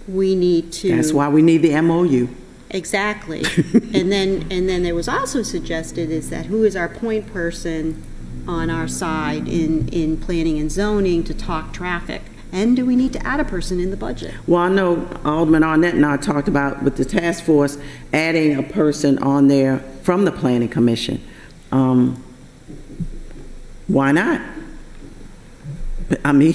we need to. That's why we need the MOU. Exactly. and then there was also suggested is that who is our point person on our side in planning and zoning to talk traffic? And do we need to add a person in the budget? Well, I know Alderman Arnett and I talked about with the task force adding a person on there from the Planning Commission. Why not? I mean,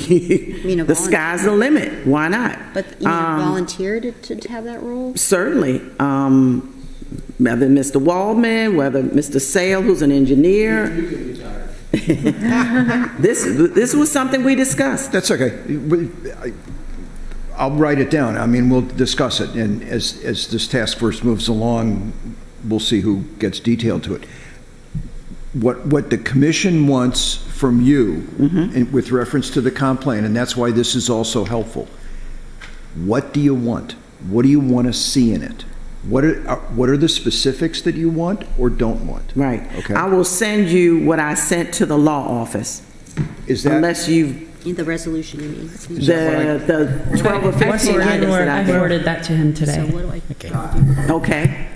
the sky's the limit. Why not? But you volunteer to have that role? Certainly. Whether Mr. Waldman, whether Mr. Sale, who's an engineer. You could retire. This was something we discussed. That's okay. I'll write it down. I mean, we'll discuss it, and as this task force moves along, we'll see who gets detailed to it. What the commission wants from you, and with reference to the comp plan, and that's why this is also helpful. What do you want? What do you want to see in it? What are the specifics that you want or don't want? Right. Okay. I will send you what I sent to the law office. Is that unless you've the resolution, you mean? The 12 or 15 items that I forwarded that to him today. So what do I? Okay.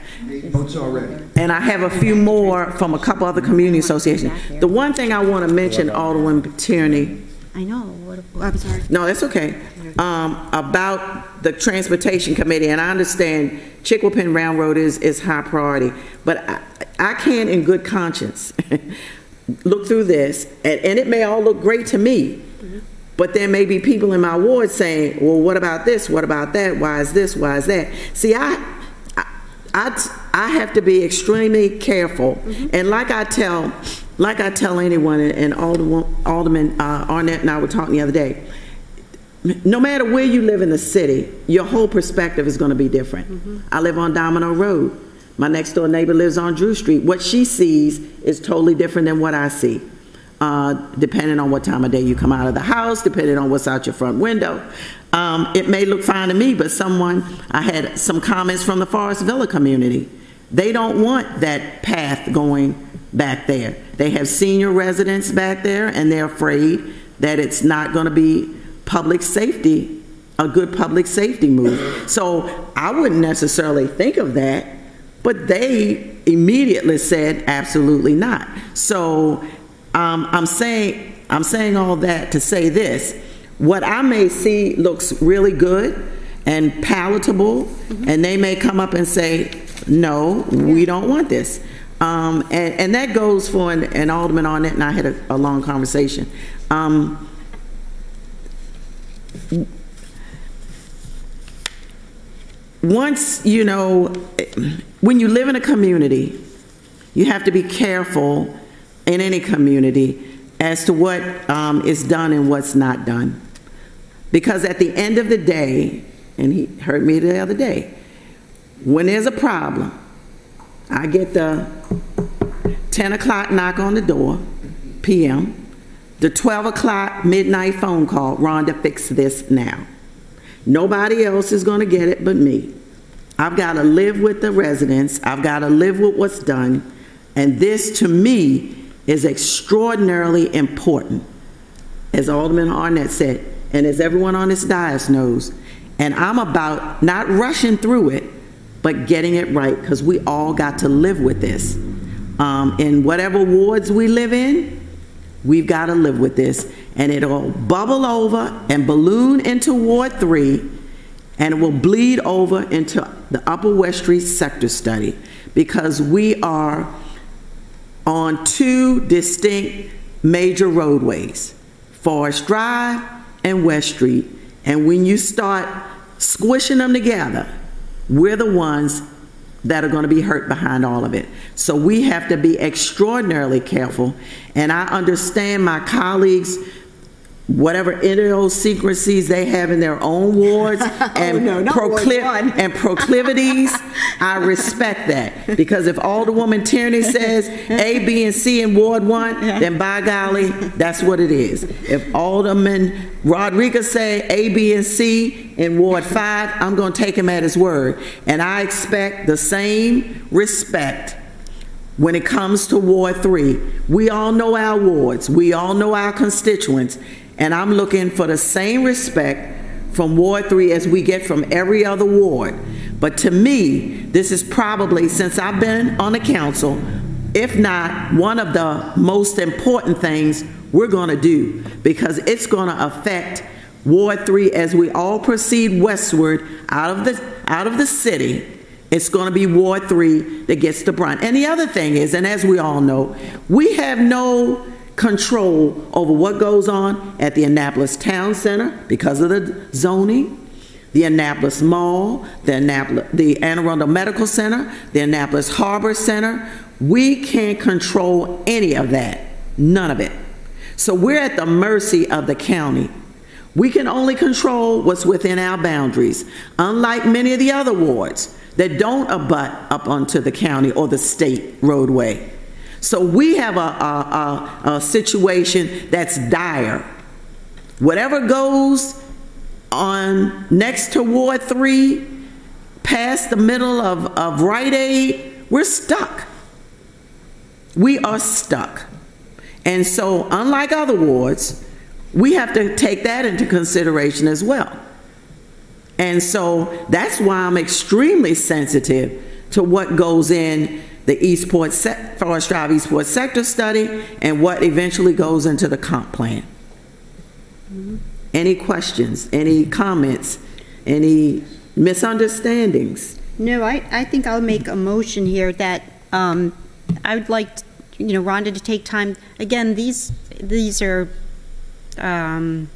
Notes already. And I have a few more from a couple other community associations. The one thing I want to mention, Alderman Tierney. I know. I'm sorry. No, that's okay. About the Transportation Committee, and I understand Chicopee Railroad is high priority, but I can, in good conscience, look through this, and it may all look great to me, but there may be people in my ward saying, well, what about this? What about that? Why is this? Why is that? See, I have to be extremely careful, and like I tell anyone, and Alderman Arnett and I were talking the other day, no matter where you live in the city, your whole perspective is going to be different. I live on Domino Road. My next door neighbor lives on Drew Street. What she sees is totally different than what I see, depending on what time of day you come out of the house, depending on what's out your front window. It may look fine to me, but I had some comments from the Forest Villa community. They don't want that path going back there. They have senior residents back there, and they're afraid that it's not going to be public safety, a good public safety move. So I wouldn't necessarily think of that, but they immediately said absolutely not. So I'm saying all that to say this. What I may see looks really good and palatable, and they may come up and say, no, we don't want this. And that goes for, and Alderman Arnett and I had a long conversation. Once, you know, when you live in a community, you have to be careful in any community as to what is done and what's not done. Because at the end of the day, and he heard me the other day, when there's a problem, I get the 10 o'clock knock on the door, p.m., the 12 o'clock midnight phone call, Rhonda, fix this now. Nobody else is going to get it but me. I've got to live with the residents. I've got to live with what's done. And this, to me, is extraordinarily important, as Alderman Arnett said, and as everyone on this dais knows. And I'm about not rushing through it, but getting it right, because we all got to live with this. In whatever wards we live in, we've got to live with this, and it'll bubble over and balloon into Ward 3, and it will bleed over into the Upper West Street sector study, because we are on two distinct major roadways, Forest Drive and West Street, and when you start squishing them together, we're the ones that are going to be hurt behind all of it. So we have to be extraordinarily careful, and I understand my colleagues whatever idiosyncrasies they have in their own wards and, no, not Ward 1. and proclivities, I respect that. Because if Alderwoman Tierney says A, B, and C in Ward 1, then by golly, that's what it is. If Alderman Rodriguez say A, B, and C in Ward 5, I'm going to take him at his word. And I expect the same respect when it comes to Ward 3. We all know our wards. We all know our constituents. And I'm looking for the same respect from Ward 3 as we get from every other ward. But to me, this is probably, since I've been on the council, if not one of the most important things we're going to do, because it's going to affect Ward 3 as we all proceed westward out of the city. It's going to be Ward 3 that gets the brunt. And the other thing is, and as we all know, we have no control over what goes on at the Annapolis Town Center because of the zoning, the Annapolis Mall, the Anne Arundel Medical Center, the Annapolis Harbor Center. We can't control any of that, none of it. So we're at the mercy of the county. We can only control what's within our boundaries, unlike many of the other wards that don't abut up onto the county or the state roadway. So we have a situation that's dire. Whatever goes on next to Ward 3, past the middle of Rite Aid, we're stuck. We are stuck. And so, unlike other wards, we have to take that into consideration as well. And so that's why I'm extremely sensitive to what goes in the Forest Drive Eastport sector study and what eventually goes into the comp plan. Any questions, any comments, any misunderstandings? No, I think I'll make a motion here that I would like, Rhonda to take time. Again, these are, I'm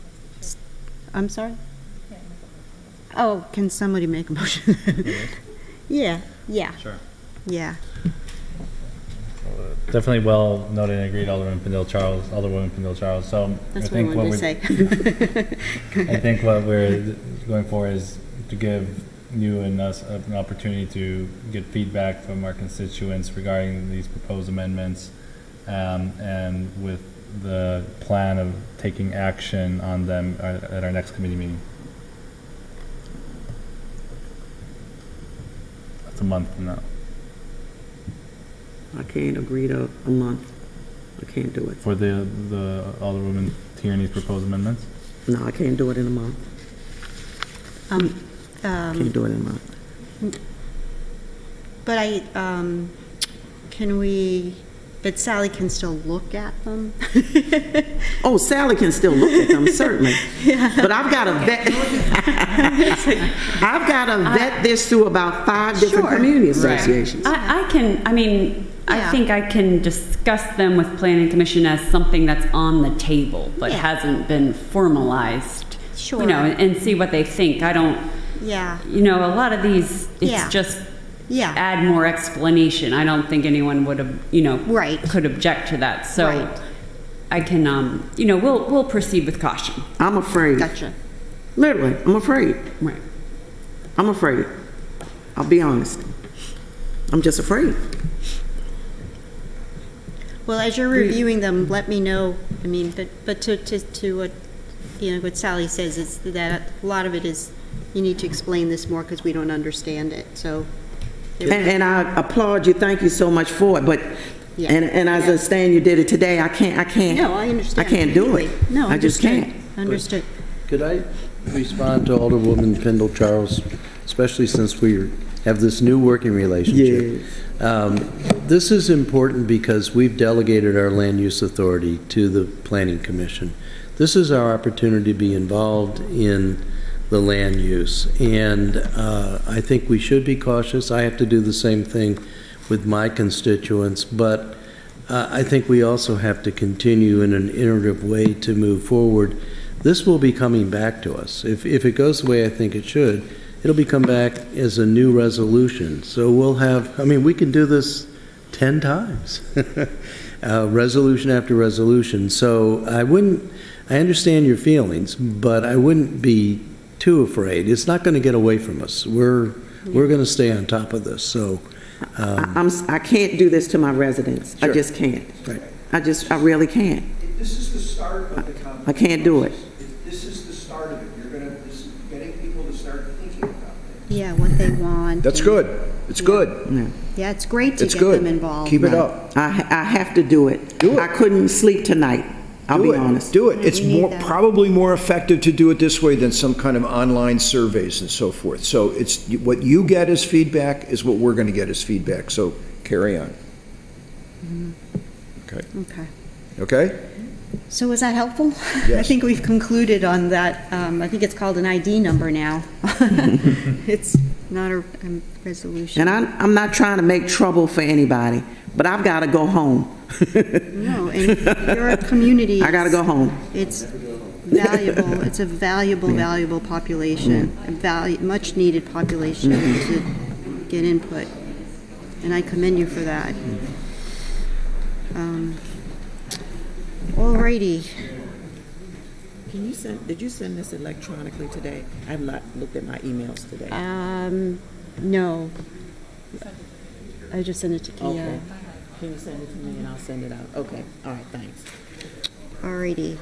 sorry? Oh, can somebody make a motion? Yeah. Sure. Yeah. Definitely well noted and agreed, Alderwoman Pendle-Charles. So That's I think what I wanted to say. I think what we're going for is to give you and us an opportunity to get feedback from our constituents regarding these proposed amendments, and with the plan of taking action on them at our next committee meeting. That's a month from now. I can't agree to a month. I can't do it. For the Alderwoman Tierney's proposed amendments? No, I can't do it in a month. Can't do it in a month. But but Sally can still look at them. Oh, Sally can still look at them, certainly. Yeah. But I've got to vet. I've got to vet this through about 5 different community associations. I think I can discuss them with Planning Commission as something that's on the table, but hasn't been formalized. Sure. And see what they think. I don't. Yeah. A lot of these, it's just add more explanation. I don't think anyone would have, could object to that. So I can, we'll proceed with caution. I'm afraid. Gotcha. Literally, I'm afraid. Right. I'm afraid. I'll be honest. I'm just afraid. Well, as you're reviewing them, let me know. I mean, but to what what Sally says is that a lot of it is you need to explain this more because we don't understand it. So, and I applaud you. Thank you so much for it. But and as I understand you did it today, I can't. No, I understand. I can't do it. No, I just can't. Understood. Could I respond to Alderwoman Pendle-Charles, especially since we have this new working relationship? Yes. This is important because we've delegated our land use authority to the Planning Commission. This is our opportunity to be involved in the land use, and I think we should be cautious. I have to do the same thing with my constituents, but I think we also have to continue in an iterative way to move forward. This will be coming back to us. If it goes the way I think it should, it'll be come back as a new resolution. So we'll have, we can do this 10 times, resolution after resolution. So I wouldn't I understand your feelings, but I wouldn't be too afraid. It's not going to get away from us. We're going to stay on top of this. So I can't do this to my residents. Sure. I just can't. Right. I really can't. This is the start of the conversation. I can't do it. This is the start of it. This is getting people to start thinking about it. Yeah, what they want. That's and- good. It's good. Yeah, it's great to It's get good. them involved. Keep it up. I have to do it. Do it. I couldn't sleep tonight. I'll Do be it. honest. Do it. Yeah, It's we need more, that. probably more effective to do it this way than some kind of online surveys and so forth. So it's, what you get as feedback is what we're going to get as feedback. So carry on. Okay. Okay. Okay? So was that helpful? I Yes. think we've concluded on that. I think it's called an ID number now. It's not a resolution. And I'm not trying to make trouble for anybody, but I've got to go home. No, and your community. I got to go home. It's valuable. It's a valuable population, a much needed population to get input, and I commend you for that. Alrighty. Did you send this electronically today? I've not looked at my emails today. No. I just sent it to Kia. Okay. Can you send it to me and I'll send it out? Okay, all right, thanks. Alrighty.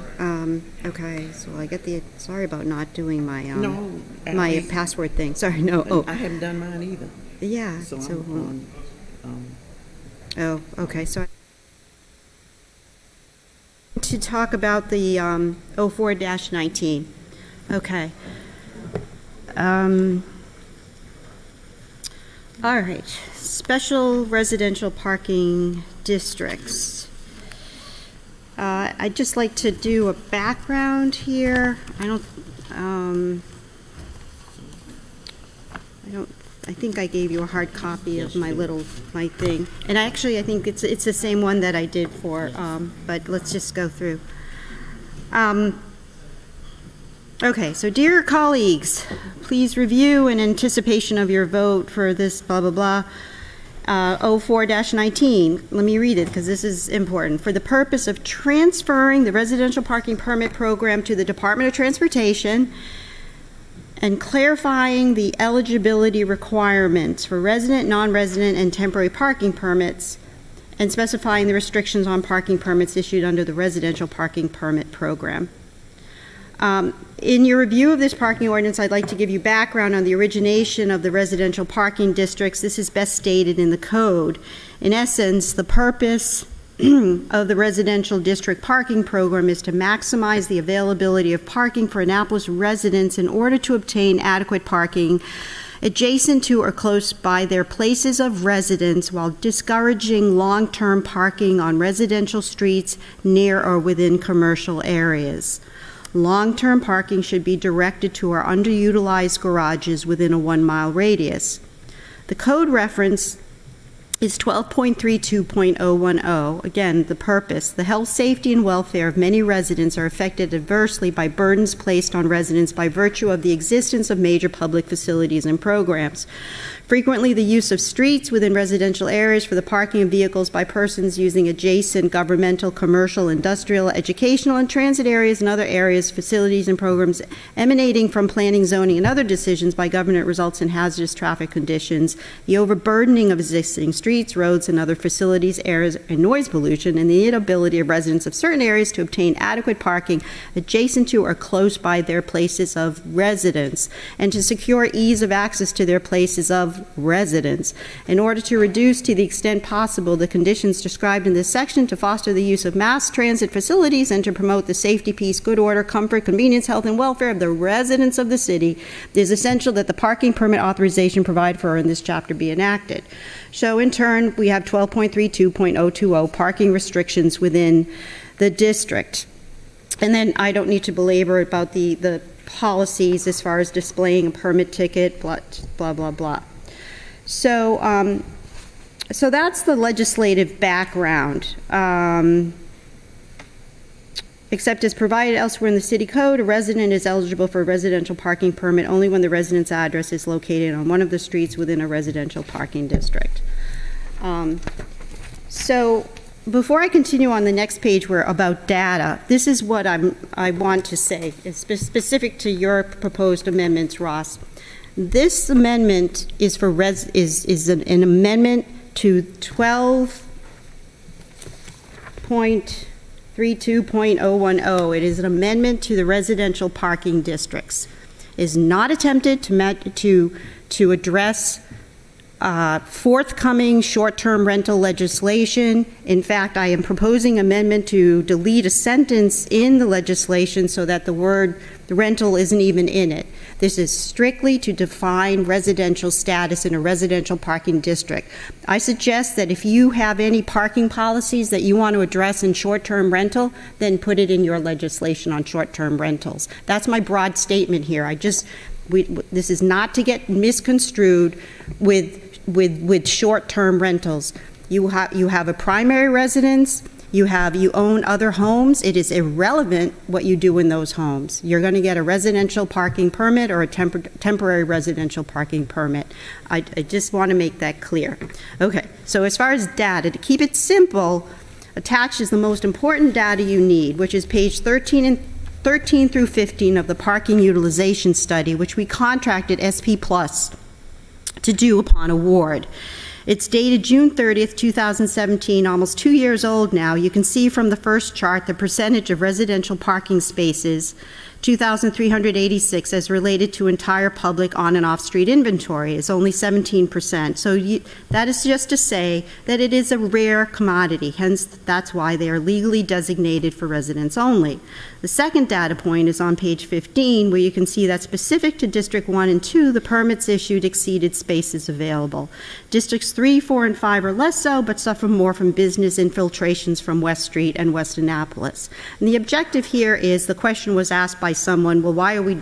Okay. So I get sorry about not doing my No, my password thing. Sorry. No. Oh. I haven't done mine either. Yeah. So So. I'm Oh. Okay. So. To talk about the 04-19. Okay. All right. Special residential parking districts. I'd just like to do a background here. I think I gave you a hard copy of my thing. And I think it's the same one that I did for, but let's just go through. Okay, so dear colleagues, please review in anticipation of your vote for this blah, blah, blah, 04-19. Let me read it because this is important. For the purpose of transferring the residential parking permit program to the Department of Transportation and clarifying the eligibility requirements for resident, non-resident, and temporary parking permits, and specifying the restrictions on parking permits issued under the residential parking permit program. In your review of this parking ordinance, I'd like to give you background on the origination of the residential parking districts. This is best stated in the code. In essence, the purpose of the residential district parking program is to maximize the availability of parking for Annapolis residents in order to obtain adequate parking adjacent to or close by their places of residence while discouraging long-term parking on residential streets near or within commercial areas. Long-term parking should be directed to our underutilized garages within a 1-mile radius. The code reference is 12.32.010. Again, the purpose. The health, safety, and welfare of many residents are affected adversely by burdens placed on residents by virtue of the existence of major public facilities and programs. Frequently, the use of streets within residential areas for the parking of vehicles by persons using adjacent governmental, commercial, industrial, educational, and transit areas and other areas, facilities, and programs emanating from planning, zoning, and other decisions by government results in hazardous traffic conditions, the overburdening of existing streets, roads, and other facilities, areas, and noise pollution, and the inability of residents of certain areas to obtain adequate parking adjacent to or close by their places of residence, and to secure ease of access to their places of residence. In order to reduce to the extent possible the conditions described in this section, to foster the use of mass transit facilities, and to promote the safety, peace, good order, comfort, convenience, health, and welfare of the residents of the city, it is essential that the parking permit authorization provided for in this chapter be enacted. So in turn, we have 12.32.020 parking restrictions within the district. And then I don't need to belabor about the policies as far as displaying a permit ticket, blah, blah, blah, blah. So, so that's the legislative background. Except as provided elsewhere in the city code, a resident is eligible for a residential parking permit only when the resident's address is located on one of the streets within a residential parking district. So before I continue on the next page where about data, this is what I want to say. It's specific to your proposed amendments, Ross. This amendment is for is an amendment to 12.32.010. It is an amendment to the residential parking districts. It is not attempted to address forthcoming short-term rental legislation. In fact, I am proposing amendment to delete a sentence in the legislation so that the word rental isn't even in it. This is strictly to define residential status in a residential parking district. I suggest that if you have any parking policies that you want to address in short-term rental, then put it in your legislation on short-term rentals. That's my broad statement here. This is not to get misconstrued with short-term rentals. You have a primary residence, you own other homes. It is irrelevant what you do in those homes. You're going to get a residential parking permit or a temporary residential parking permit. I just want to make that clear. Okay, so as far as data, to keep it simple, attached is the most important data you need, which is page 13 through 15 of the parking utilization study, which we contracted SP Plus to do upon award. It's dated June 30th, 2017, almost 2 years old now. You can see from the first chart the percentage of residential parking spaces, 2,386, as related to entire public on and off street inventory is only 17%. So that is just to say that it is a rare commodity, hence that's why they are legally designated for residents only. The second data point is on page 15, where you can see that specific to District 1 and 2, the permits issued exceeded spaces available. Districts 3, 4, and 5 are less so, but suffer more from business infiltrations from West Street and West Annapolis. And the objective here is, the question was asked by someone, well, why don't we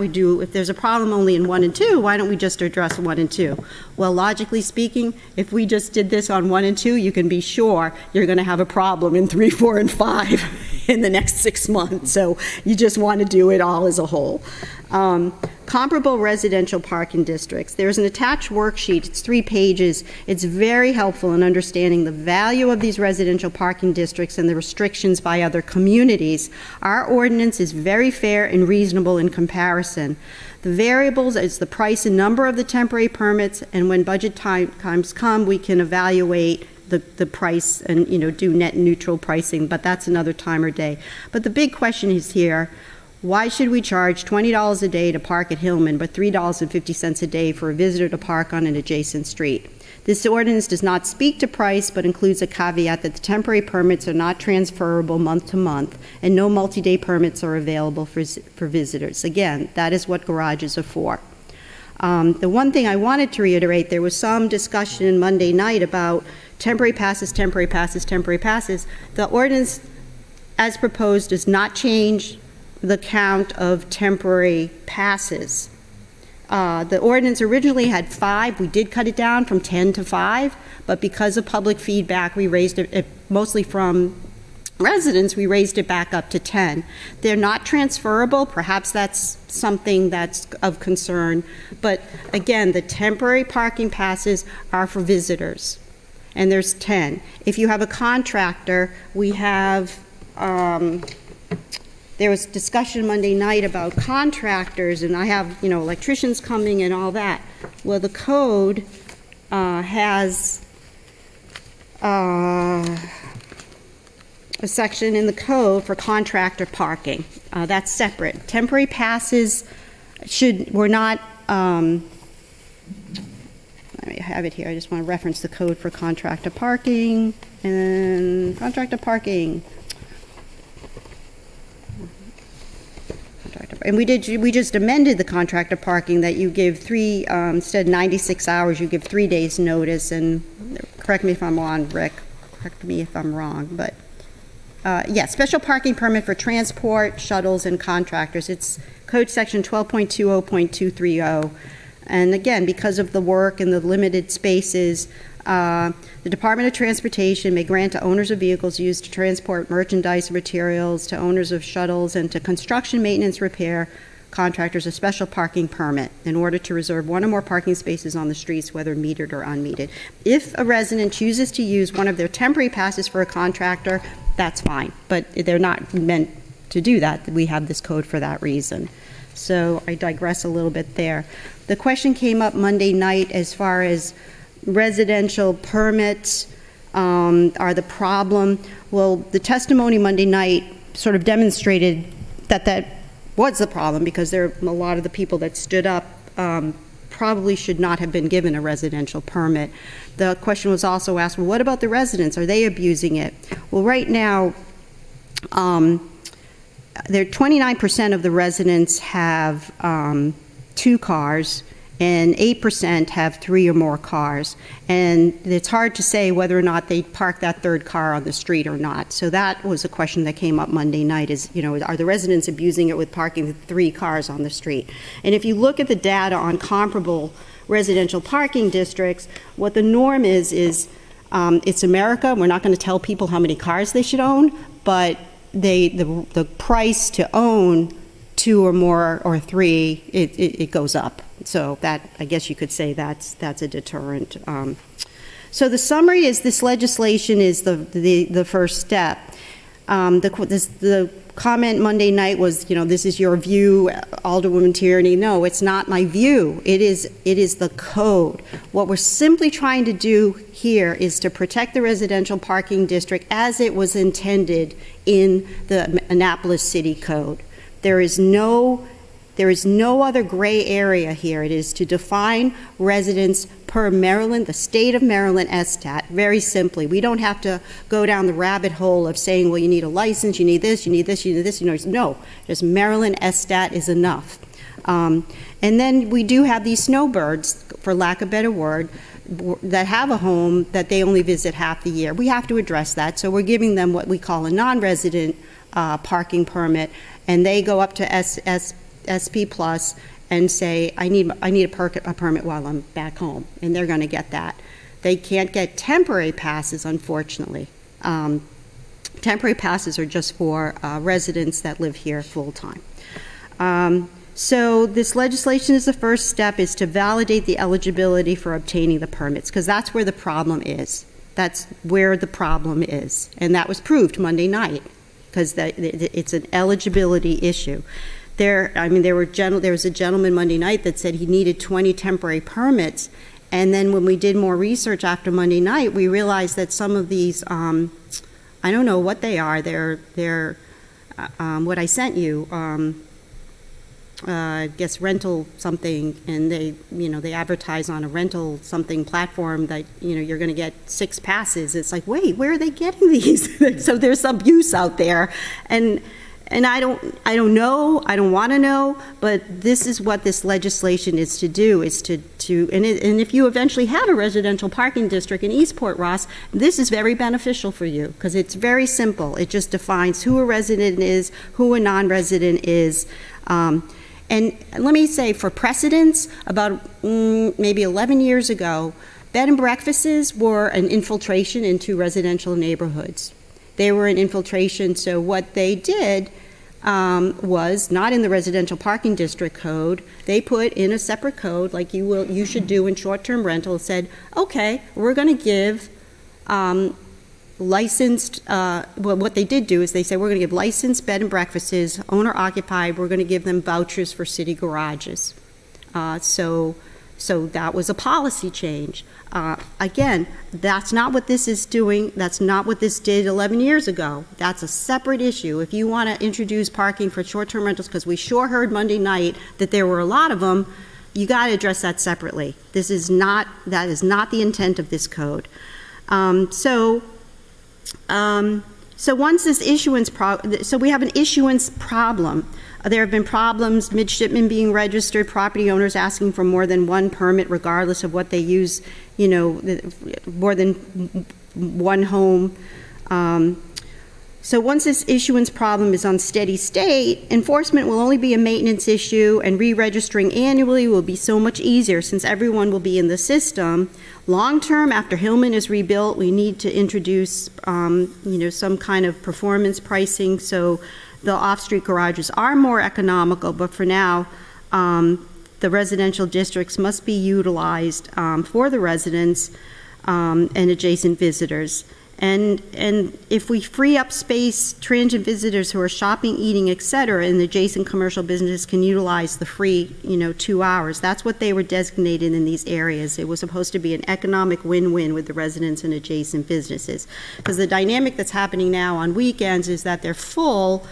do, if there's a problem only in 1 and 2, why don't we just address 1 and 2? Well, logically speaking, if we just did this on 1 and 2, you can be sure you're going to have a problem in 3, 4, and 5 in the next 6 months. So you just want to do it all as a whole. Comparable residential parking districts. There's an attached worksheet. It's 3 pages. It's very helpful in understanding the value of these residential parking districts and the restrictions by other communities. Our ordinance is very fair and reasonable in comparison. The variables is the price and number of the temporary permits, and when budget times come, we can evaluate the price and do net neutral pricing, but that's another time or day. But the big question is here, why should we charge $20 a day to park at Hillman, but $3.50 a day for a visitor to park on an adjacent street? This ordinance does not speak to price, but includes a caveat that the temporary permits are not transferable month to month, and no multi-day permits are available for visitors. Again, that is what garages are for. The one thing I wanted to reiterate, there was some discussion Monday night about temporary passes, temporary passes, temporary passes. The ordinance, as proposed, does not change the count of temporary passes. The ordinance originally had 5. We did cut it down from 10 to 5, but because of public feedback, we raised it mostly from residents, we raised it back up to 10. They're not transferable. Perhaps that's something that's of concern. But again, the temporary parking passes are for visitors, and there's 10. If you have a contractor, we have, there was discussion Monday night about contractors, and I have, electricians coming and all that. Well, the code has a section in the code for contractor parking. That's separate. Temporary passes were not, I have it here. I just want to reference the code for contractor parking, and contractor parking. And we just amended the contractor parking that you give instead of 96 hours, you give 3 days notice. And correct me if I'm wrong, Rick. Correct me if I'm wrong, but special parking permit for transport, shuttles, and contractors. It's code section 12.20.230. And again, because of the work and the limited spaces, the Department of Transportation may grant to owners of vehicles used to transport merchandise or materials, to owners of shuttles, and to construction, maintenance, repair, contractors a special parking permit in order to reserve one or more parking spaces on the streets, whether metered or unmetered. If a resident chooses to use one of their temporary passes for a contractor, that's fine, but they're not meant to do that. We have this code for that reason. So I digress a little bit there. The question came up Monday night as far as residential permits are the problem. Well, the testimony Monday night sort of demonstrated that that was the problem, because there are a lot of the people that stood up probably should not have been given a residential permit. The question was also asked, well, what about the residents? Are they abusing it? Well, right now, 29% of the residents have 2 cars, and 8% have 3 or more cars. And it's hard to say whether or not they park that 3rd car on the street or not. So that was a question that came up Monday night is, you know, are the residents abusing it with parking 3 cars on the street? And if you look at the data on comparable residential parking districts, what the norm is it's America. We're not going to tell people how many cars they should own, but the price to own 2 or more or 3, it goes up. So that, I guess you could say that's a deterrent. So the summary is this legislation is the first step. The comment Monday night was, you know, this is your view, Alderwoman Tierney. No, it's not my view. It is the code. What we're simply trying to do here is to protect the residential parking district as it was intended in the Annapolis City Code. There is no other gray area here. It is to define residents per Maryland, the state of Maryland SSTAT, very simply. We don't have to go down the rabbit hole of saying, well, you need a license, you need this, you need this, you need this. You know, no, just Maryland SSTAT is enough. And then we do have these snowbirds, for lack of a better word, that have a home that they only visit half the year. We have to address that. So we're giving them what we call a non-resident parking permit, and they go up to SP Plus and say, I need a permit while I'm back home, and they're going to get that. They can't get temporary passes, unfortunately. Temporary passes are just for residents that live here full-time. So this legislation is the first step, is to validate the eligibility for obtaining the permits, because that's where the problem is. That's where the problem is, and that was proved Monday night, because it's an eligibility issue. There was a gentleman Monday night that said he needed 20 temporary permits, and then when we did more research after Monday night, we realized that some of these, I don't know what they are. They're what I sent you. I guess rental something, and they advertise on a rental something platform that you're going to get 6 passes. It's like, wait, where are they getting these? So there's abuse out there, and I don't know, I don't want to know, but this is what this legislation is to do, is to and if you eventually have a residential parking district in Eastport, Ross, this is very beneficial for you, because it's very simple. It just defines who a resident is, who a non-resident is. And let me say, for precedence, about maybe 11 years ago, bed and breakfasts were an infiltration into residential neighborhoods. They were an infiltration, so what they did was, not in the residential parking district code, they put in a separate code, like you should do in short-term rental, said, okay, we're going to give licensed, well, what they did do is they said, we're going to give licensed bed and breakfasts, owner-occupied, we're going to give them vouchers for city garages. So that was a policy change. Again, that's not what this is doing. That's not what this did 11 years ago. That's a separate issue. If you want to introduce parking for short-term rentals, because we sure heard Monday night that there were a lot of them, you got to address that separately. That is not the intent of this code. So once this issuance, so we have an issuance problem. There have been problems, midshipmen being registered, property owners asking for more than one permit regardless of what they use, more than one home. So once this issuance problem is on steady state, enforcement will only be a maintenance issue, and re-registering annually will be so much easier since everyone will be in the system. Long term, after Hillman is rebuilt, we need to introduce some kind of performance pricing so the off-street garages are more economical, but for now, the residential districts must be utilized for the residents and adjacent visitors. And if we free up space, transient visitors who are shopping, eating, etc., and the adjacent commercial business can utilize the free, 2 hours. That's what they were designated in these areas. It was supposed to be an economic win-win with the residents and adjacent businesses. Because the dynamic that's happening now on weekends is that they're full,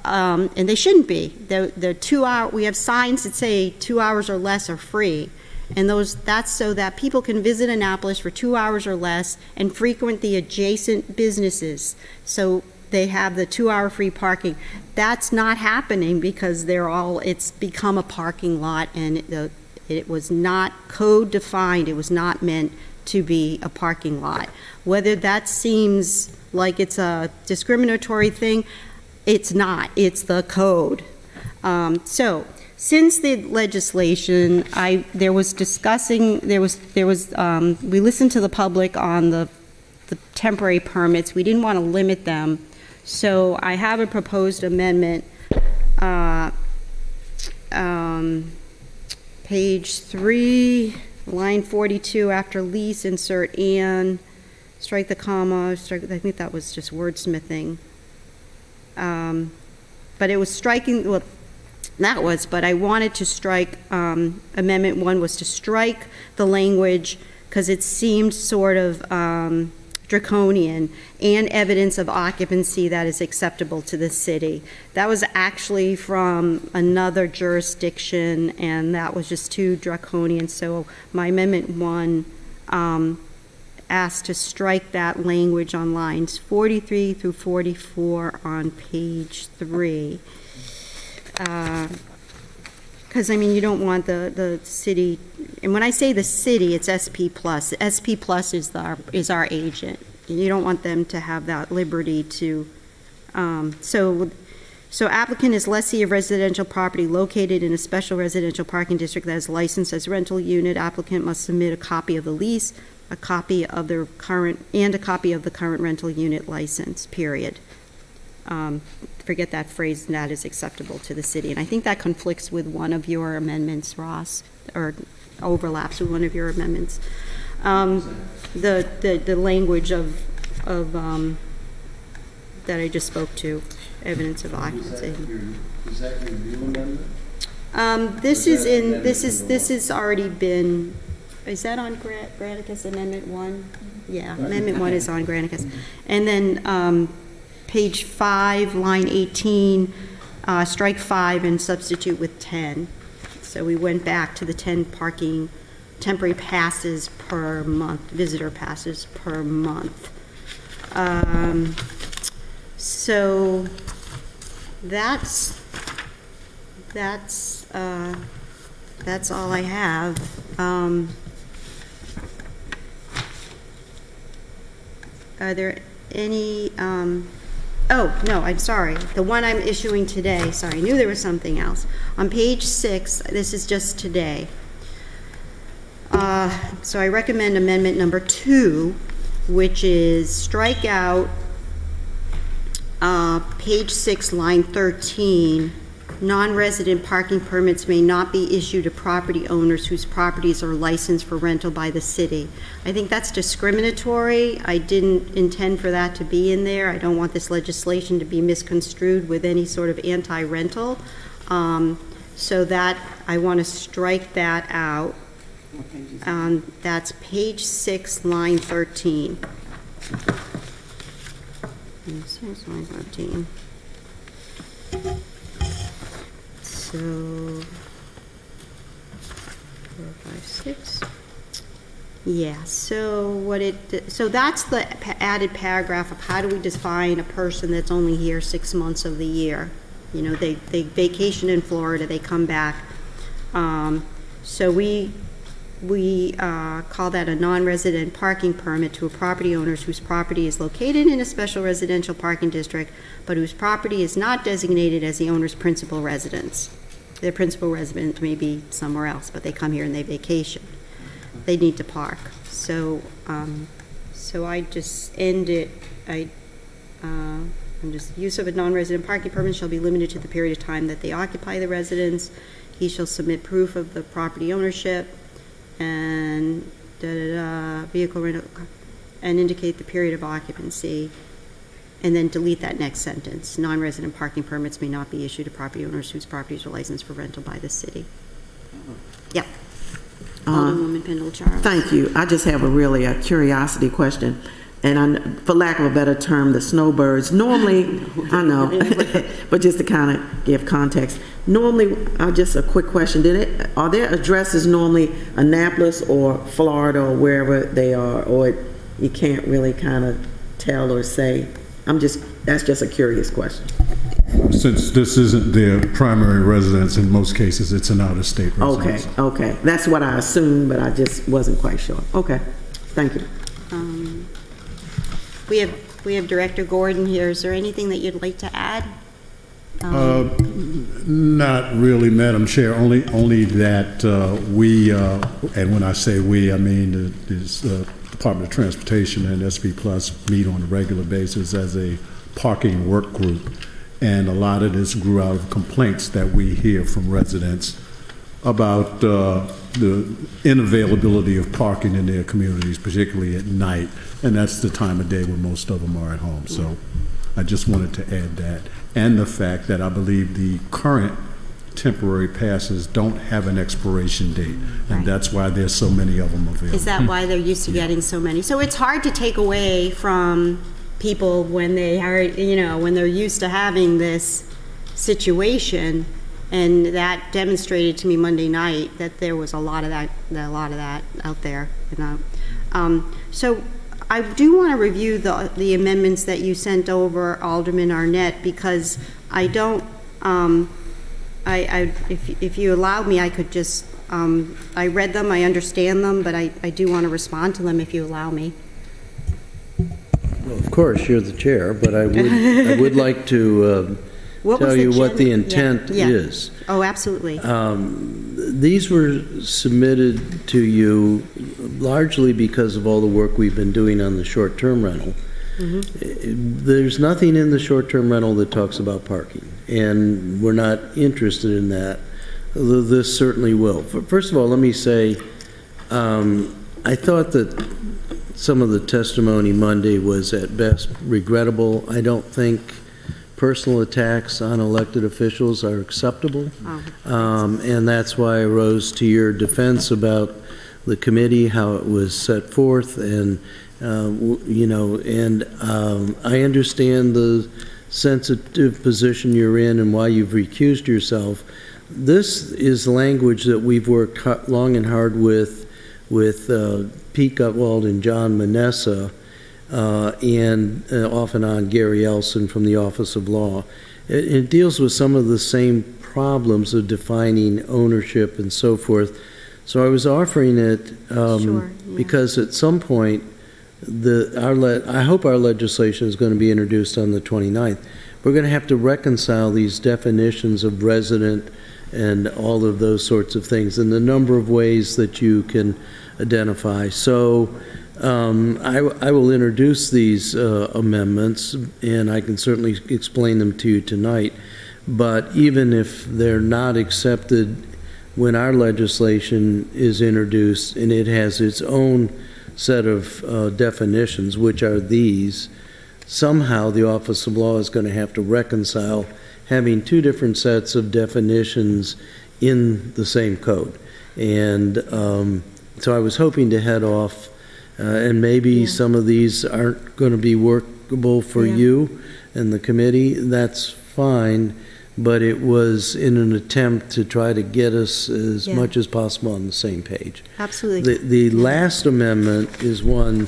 and they shouldn't be. The 2 hour, we have signs that say 2 hours or less are free. And that's so that people can visit Annapolis for 2 hours or less and frequent the adjacent businesses. So they have the 2 hour free parking. That's not happening because it's become a parking lot, and it was not code defined. It was not meant to be a parking lot. Whether that seems like it's a discriminatory thing, it's not. It's the code. Since the legislation, we listened to the public on the temporary permits. We didn't want to limit them, so I have a proposed amendment. Page 3, line 42, after lease, insert and, strike the comma. I think that was just wordsmithing. But it was striking. Well, but I wanted to strike, Amendment 1 was to strike the language because it seemed sort of draconian, and evidence of occupancy that is acceptable to the city. That was actually from another jurisdiction, and that was just too draconian. So my Amendment 1 asked to strike that language on lines 43 through 44 on page 3. Because, you don't want the city, and when I say the city, it's SP Plus. SP Plus is our agent. You don't want them to have that liberty to, so applicant is lessee of residential property located in a special residential parking district that is licensed as rental unit. Applicant must submit a copy of the lease, a copy of the current rental unit license, period. Forget that phrase, that is acceptable to the city. And I think that conflicts with one of your amendments, Ross, or overlaps with one of your amendments. The language of that I just spoke to, evidence of occupancy. Is that your new amendment? This is already been, is that on Granicus Amendment 1? Yeah, Amendment 1 is on Granicus. And then page 5, line 18, strike 5 and substitute with 10. So we went back to the 10 parking temporary passes per month, visitor passes per month. So that's all I have. Are there any, oh, no, I'm sorry. The one I'm issuing today, sorry, I knew there was something else. On page 6, this is just today. So I recommend amendment number 2, which is strike out page 6, line 13. Non-resident parking permits may not be issued to property owners whose properties are licensed for rental by the city. I think that's discriminatory. I didn't intend for that to be in there. I don't want this legislation to be misconstrued with any sort of anti-rental. So that, I want to strike that out. That's page 6, line 13. Line 13. So 4, 5, 6. Yeah. So so that's the added paragraph of how do we define a person that's only here 6 months of the year. You know, they vacation in Florida, they come back. So we call that a non-resident parking permit to a property owner whose property is located in a special residential parking district, but whose property is not designated as the owner's principal residence. Their principal residence may be somewhere else, but they come here and they vacation. They need to park. So, so I just end it. I'm just, use of a non-resident parking permit shall be limited to the period of time that they occupy the residence. He shall submit proof of the property ownership and vehicle rental, and indicate the period of occupancy. And then delete that next sentence. Non-resident parking permits may not be issued to property owners whose properties are licensed for rental by the city. Yeah. Alderwoman Pendle Charles. Thank you. I just have a curiosity question. And for lack of a better term, the snowbirds, normally, I know, but just to kind of give context, normally, just a quick question, are their addresses normally Annapolis or Florida or wherever they are, or you can't really kind of tell or say? That's just a curious question. Since this isn't their primary residence, in most cases, it's an out-of-state residence. Okay. That's what I assumed, but I just wasn't quite sure. Okay, thank you. We have Director Gordon here. Is there anything that you'd like to add? Not really, Madam Chair. Only that we, and when I say we, I mean the Department of Transportation and SP Plus meet on a regular basis as a parking work group, and a lot of this grew out of complaints that we hear from residents about the unavailability of parking in their communities, particularly at night, and that's the time of day when most of them are at home. So I just wanted to add that, and the fact that I believe the current temporary passes don't have an expiration date, and that's why there's so many of them available. Is that why they're used to getting so many? So it's hard to take away from people when they are, when they're used to having this situation, and that demonstrated to me Monday night that there was a lot of that out there. So I do want to review the amendments that you sent over, Alderman Arnett, because I don't. If you allow me, I could just, I read them, I understand them, but I do want to respond to them if you allow me. Well, of course, you're the chair, but I would like to tell you what the intent is. Oh, absolutely. These were submitted to you largely because of all the work we've been doing on the short-term rental. There's nothing in the short-term rental that talks about parking, and we're not interested in that. This certainly will. First of all, let me say, I thought that some of the testimony Monday was at best regrettable. I don't think personal attacks on elected officials are acceptable, and that's why I rose to your defense about the committee, how it was set forth, and I understand the sensitive position you're in and why you've recused yourself. This is language that we've worked long and hard with Pete Gutwald and John Manessa, and off and on Gary Elson from the Office of Law. It deals with some of the same problems of defining ownership and so forth. So I was offering it because at some point, I hope our legislation is going to be introduced on the 29th. We're going to have to reconcile these definitions of resident and all of those sorts of things and the number of ways that you can identify. So I will introduce these amendments, and I can certainly explain them to you tonight. But even if they're not accepted when our legislation is introduced and it has its own set of definitions, which are these, somehow the Office of Law is going to have to reconcile having two different sets of definitions in the same code. And so I was hoping to head off, and maybe some of these aren't going to be workable for you and the committee. That's fine, but it was in an attempt to try to get us as much as possible on the same page. Absolutely. The last amendment is one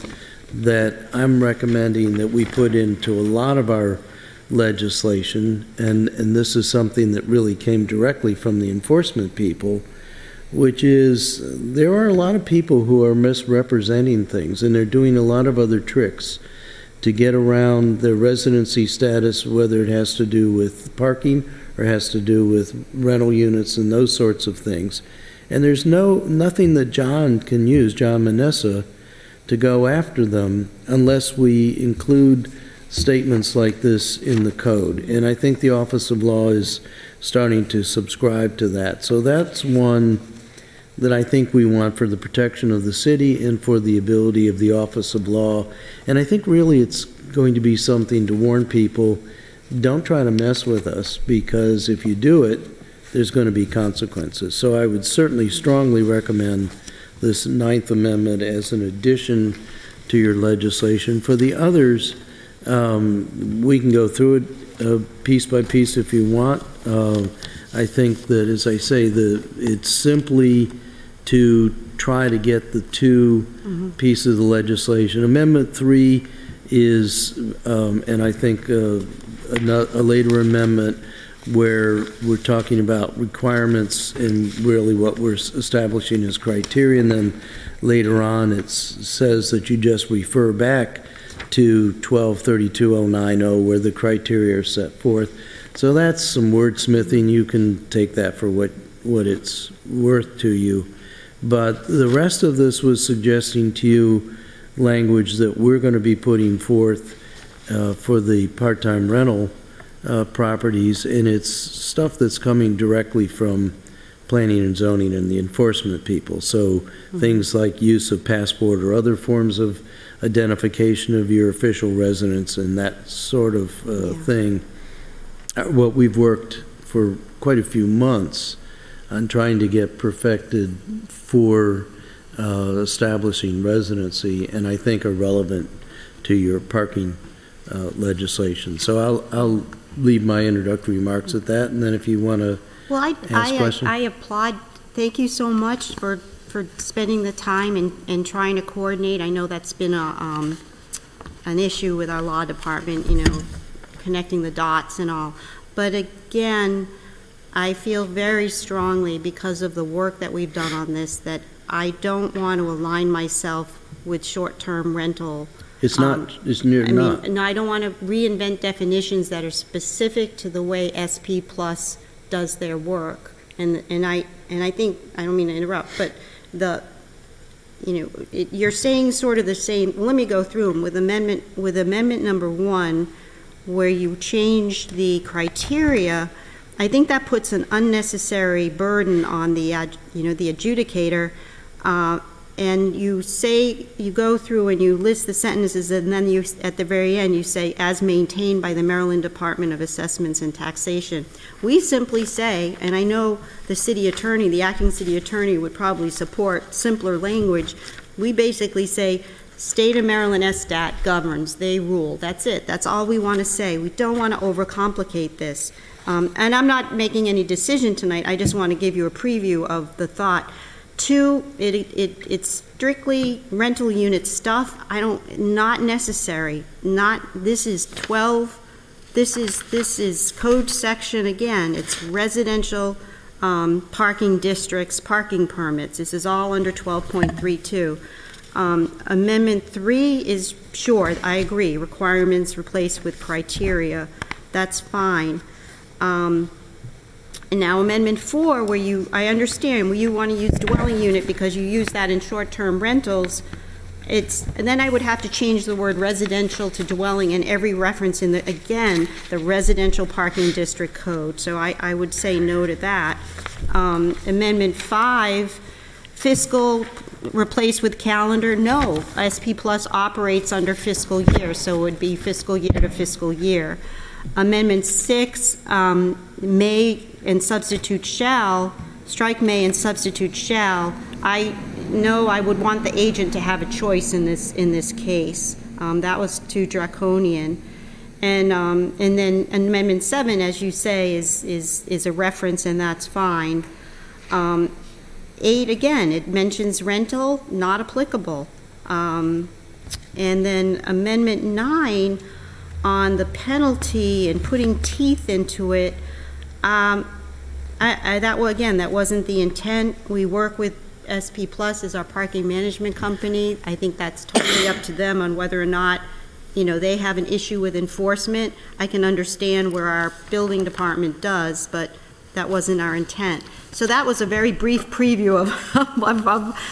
that I'm recommending that we put into a lot of our legislation, and this is something that really came directly from the enforcement people, which is there are a lot of people who are misrepresenting things, and they're doing a lot of other tricks to get around their residency status, whether it has to do with parking or has to do with rental units and those sorts of things. And there's nothing that John can use, John Manessa, to go after them unless we include statements like this in the code. And I think the Office of Law is starting to subscribe to that. So that's one that I think we want for the protection of the city and for the ability of the Office of Law. And I think really it's going to be something to warn people, don't try to mess with us, because if you do it, there's going to be consequences. So I would certainly strongly recommend this 9th Amendment as an addition to your legislation. For the others, we can go through it piece by piece if you want. I think that, as I say, it's simply to try to get the two pieces of the legislation. Amendment 3 is, and I think a later amendment where we're talking about requirements and really what we're establishing as criteria, and then later on it says that you just refer back to 1232.090 where the criteria are set forth. So that's some wordsmithing. You can take that for what it's worth to you. But the rest of this was suggesting to you language that we're going to be putting forth for the part-time rental properties, and it's stuff that's coming directly from planning and zoning and the enforcement people. So things like use of passport or other forms of identification of your official residence and that sort of thing. What we've worked for quite a few months on trying to get perfected for establishing residency, and I think are relevant to your parking legislation. So I'll leave my introductory remarks at that, and then if you want to ask questions. I applaud. Thank you so much for spending the time and trying to coordinate. I know that's been an issue with our law department, connecting the dots and all. But again, I feel very strongly, because of the work that we've done on this, that I don't want to align myself with short-term rental. It's not. No, I don't want to reinvent definitions that are specific to the way SP Plus does their work. And I think, I don't mean to interrupt, but you're saying sort of the same. Let me go through them with amendment number 1, where you change the criteria. I think that puts an unnecessary burden on the the adjudicator. And you go through and you list the sentences, and then at the very end you say, as maintained by the Maryland Department of Assessments and Taxation. We simply say, and I know the city attorney, the acting city attorney would probably support simpler language. We basically say, State of Maryland SDAT governs, they rule. That's it. That's all we want to say. We don't want to overcomplicate this. And I'm not making any decision tonight. I just want to give you a preview of the thought. 2, it's strictly rental unit stuff. Not necessary. This is 12. This is code section again. It's residential parking districts, parking permits. This is all under 12.32. Amendment 3 is sure, I agree. Requirements replaced with criteria. That's fine. And now Amendment 4, where I understand where you want to use dwelling unit because you use that in short-term rentals. And then I would have to change the word residential to dwelling and every reference in the residential parking district code. So I would say no to that. Amendment 5, fiscal replaced with calendar. No, SP Plus operates under fiscal year, so it would be fiscal year to fiscal year. Amendment 6, may and substitute shall, strike may and substitute shall. I know I would want the agent to have a choice in this case. That was too draconian. And then Amendment 7, as you say, is a reference, and that's fine. 8, again, it mentions rental, not applicable. And then Amendment 9 on the penalty and putting teeth into it, that wasn't the intent. We work with SP Plus as our parking management company. I think that's totally up to them on whether or not, they have an issue with enforcement. I can understand where our building department does, but That wasn't our intent. So that was a very brief preview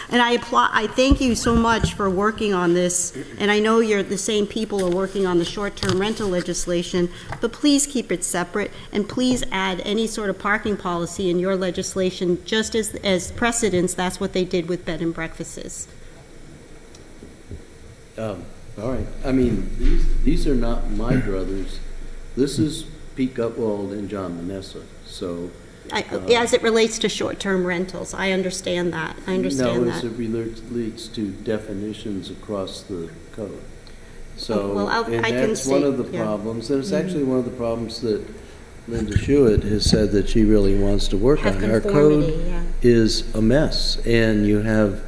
and I thank you so much for working on this. And I know you're the same people are working on the short-term rental legislation, but please keep it separate, and please add any sort of parking policy in your legislation, just as precedence. That's what they did with bed and breakfasts. All right. I mean, these are not my brothers. This is Pete Gutwald and John Manessa. So, as it relates to short-term rentals, I understand that. I understand that. No, as it relates to definitions across the code. So, well, and that's one of the problems, and it's actually one of the problems that Linda Schuett has said that she really wants to work on. Our code is a mess, and you have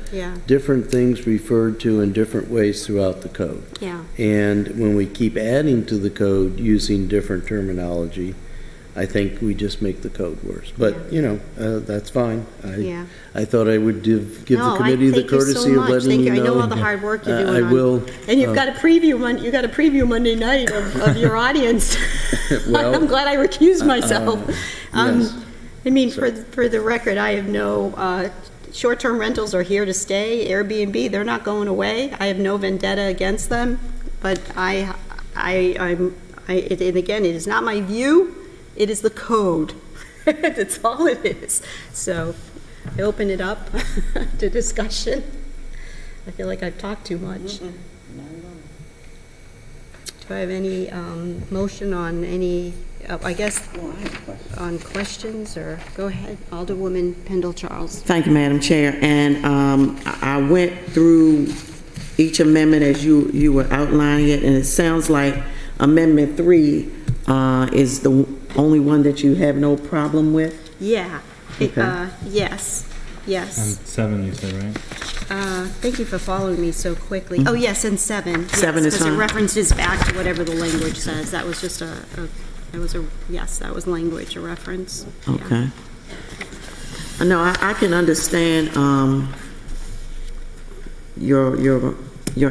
different things referred to in different ways throughout the code. Yeah. And when we keep adding to the code using different terminology, I think we just make the code worse. But, you know, that's fine. I thought I would give the committee the courtesy of letting you know. I know all the hard work you're doing. I will. And you've got a preview Monday night of your audience. Well, I'm glad I recused myself. Yes. I mean, for the record, I have no short-term rentals are here to stay. Airbnb, they're not going away. I have no vendetta against them, but and again, it is not my view. It is the code. That's all it is. So I open it up to discussion. I feel like I've talked too much. Do I have any motion on any, I guess, on questions? Or go ahead, Alderwoman Pendle-Charles. Thank you, Madam Chair. And I went through each amendment as you were outlining it, and it sounds like Amendment 3 is the only one that you have no problem with? Yeah. Okay. Yes. Yes. And 7, you said, right? Thank you for following me so quickly. Oh, yes, and 7. 7 is fine. Because it references back to whatever the language says. That was just yes, that was language, a reference. Okay. Yeah. No, I can understand your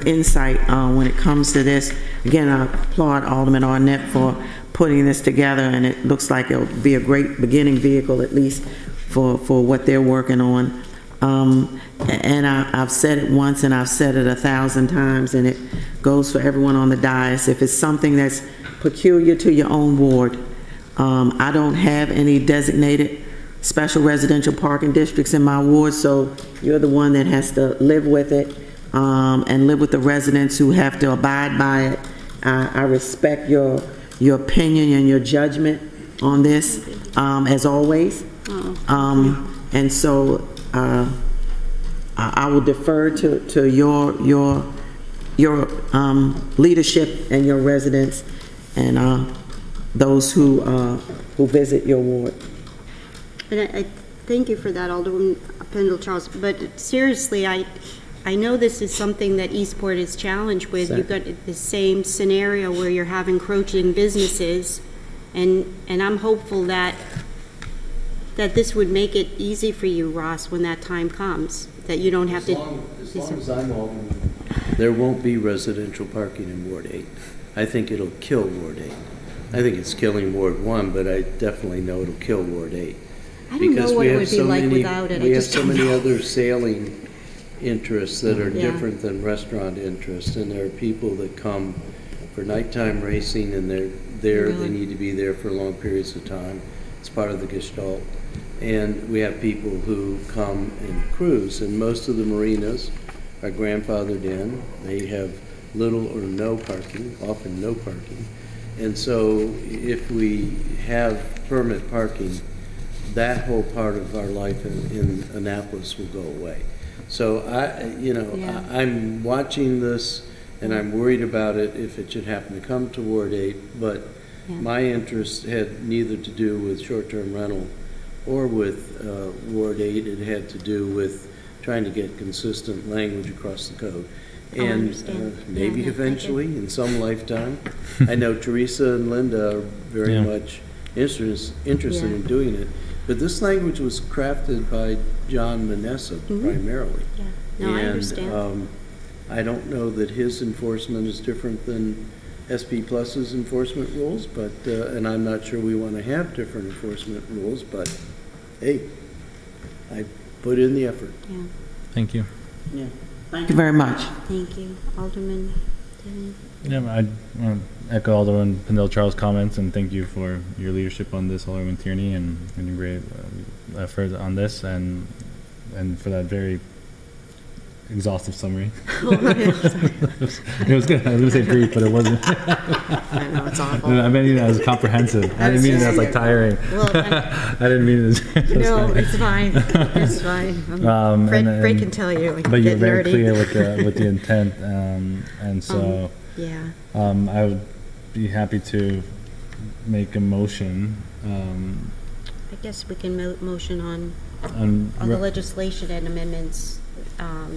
insight when it comes to this. Again, I applaud Alderman Arnett for putting this together, and it looks like it'll be a great beginning vehicle, at least for what they're working on. And I've said it once, and I've said it 1,000 times, and it goes for everyone on the dais. If it's something that's peculiar to your own ward, I don't have any designated special residential parking districts in my ward, so you're the one that has to live with it and live with the residents who have to abide by it. I respect your opinion and your judgment on this, as always. And so I will defer to your leadership and your residents and those who visit your ward. And I thank you for that, Alderwoman Pendle-Charles. But seriously, I know this is something that Eastport is challenged with. You've got the same scenario where you're having encroaching businesses, and I'm hopeful that this would make it easy for you, Ross, when that time comes, that you don't have to. As long as I'm Alderman, there won't be residential parking in Ward 8. I think it'll kill Ward 8. I think it's killing Ward 1, but I definitely know it'll kill Ward 8. I don't know what it would be like without it. We have so many other sailing interests that are different than restaurant interests, and there are people that come for nighttime racing, and they're there. They need to be there for long periods of time. It's part of the Gestalt. And we have people who come and cruise, and most of the marinas are grandfathered in. They have little or no parking, often no parking. And so if we have permit parking, that whole part of our life in Annapolis will go away. So I'm watching this, and I'm worried about it if it should happen to come to Ward 8, but my interest had neither to do with short-term rental or with Ward 8. It had to do with trying to get consistent language across the code. And maybe eventually, in some lifetime, I know Teresa and Linda are very much interested in doing it. But this language was crafted by John Manessa primarily. Yeah. No, I understand. I don't know that his enforcement is different than SP Plus's enforcement rules, but, and I'm not sure we want to have different enforcement rules, but hey, I put in the effort. Yeah, Thank you. Yeah. Thank you very much. thank you. Alderman Denny. Yeah, I want to echo Alderman Pendel Charles' comments and thank you for your leadership on this, Alderman Tierney, and your great effort on this and for that very exhaustive summary. It was good. I was going to say brief, but it wasn't. I know, it's awful. I meant it as comprehensive. I didn't mean it as like tiring. Well, I didn't mean it. no, it's fine. It's fine. Fred can tell you. But you're very clear with the intent, and so yeah. I would be happy to make a motion. I guess we can motion on the re- legislation and amendments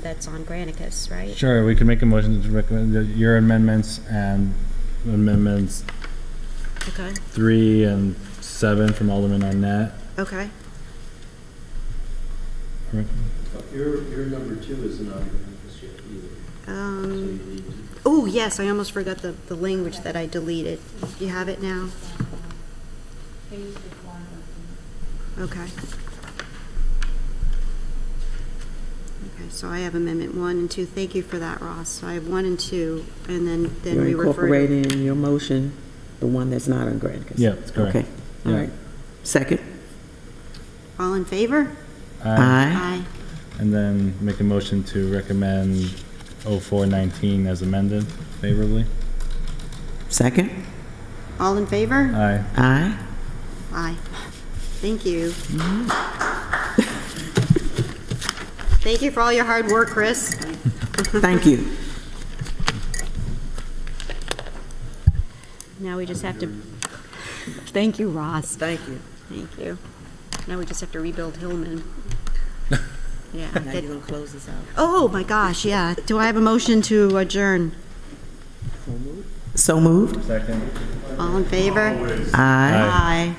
that's on Granicus, right? Sure, we can make a motion to recommend your amendments and amendments Okay. 3 and 7 from Alderman Arnett. Okay. Your number 2 isn't on Granicus yet either. So you need to- Oh, yes, I almost forgot the language that I deleted. Do you have it now? Okay. Okay, so I have amendment 1 and 2. Thank you for that, Ross. So I have 1 and 2, and then You're we refer to... incorporating in your motion the one that's not on Granicus. Yeah, that's correct. Okay, all Yeah. right. Second? All in favor? Aye. And then make a motion to recommend 0419 as amended favorably. Second? All in favor? Aye. Aye. Aye. Thank you. Thank you for all your hard work, Chris. Thank you. Now we just have to... Thank you, Ross. Thank you. Thank you. Now we just have to rebuild Hillman. Yeah. Now you're going to close this out. Oh, my gosh, yeah. Do I have a motion to adjourn? So moved? Second. All in favor? Aye. Aye.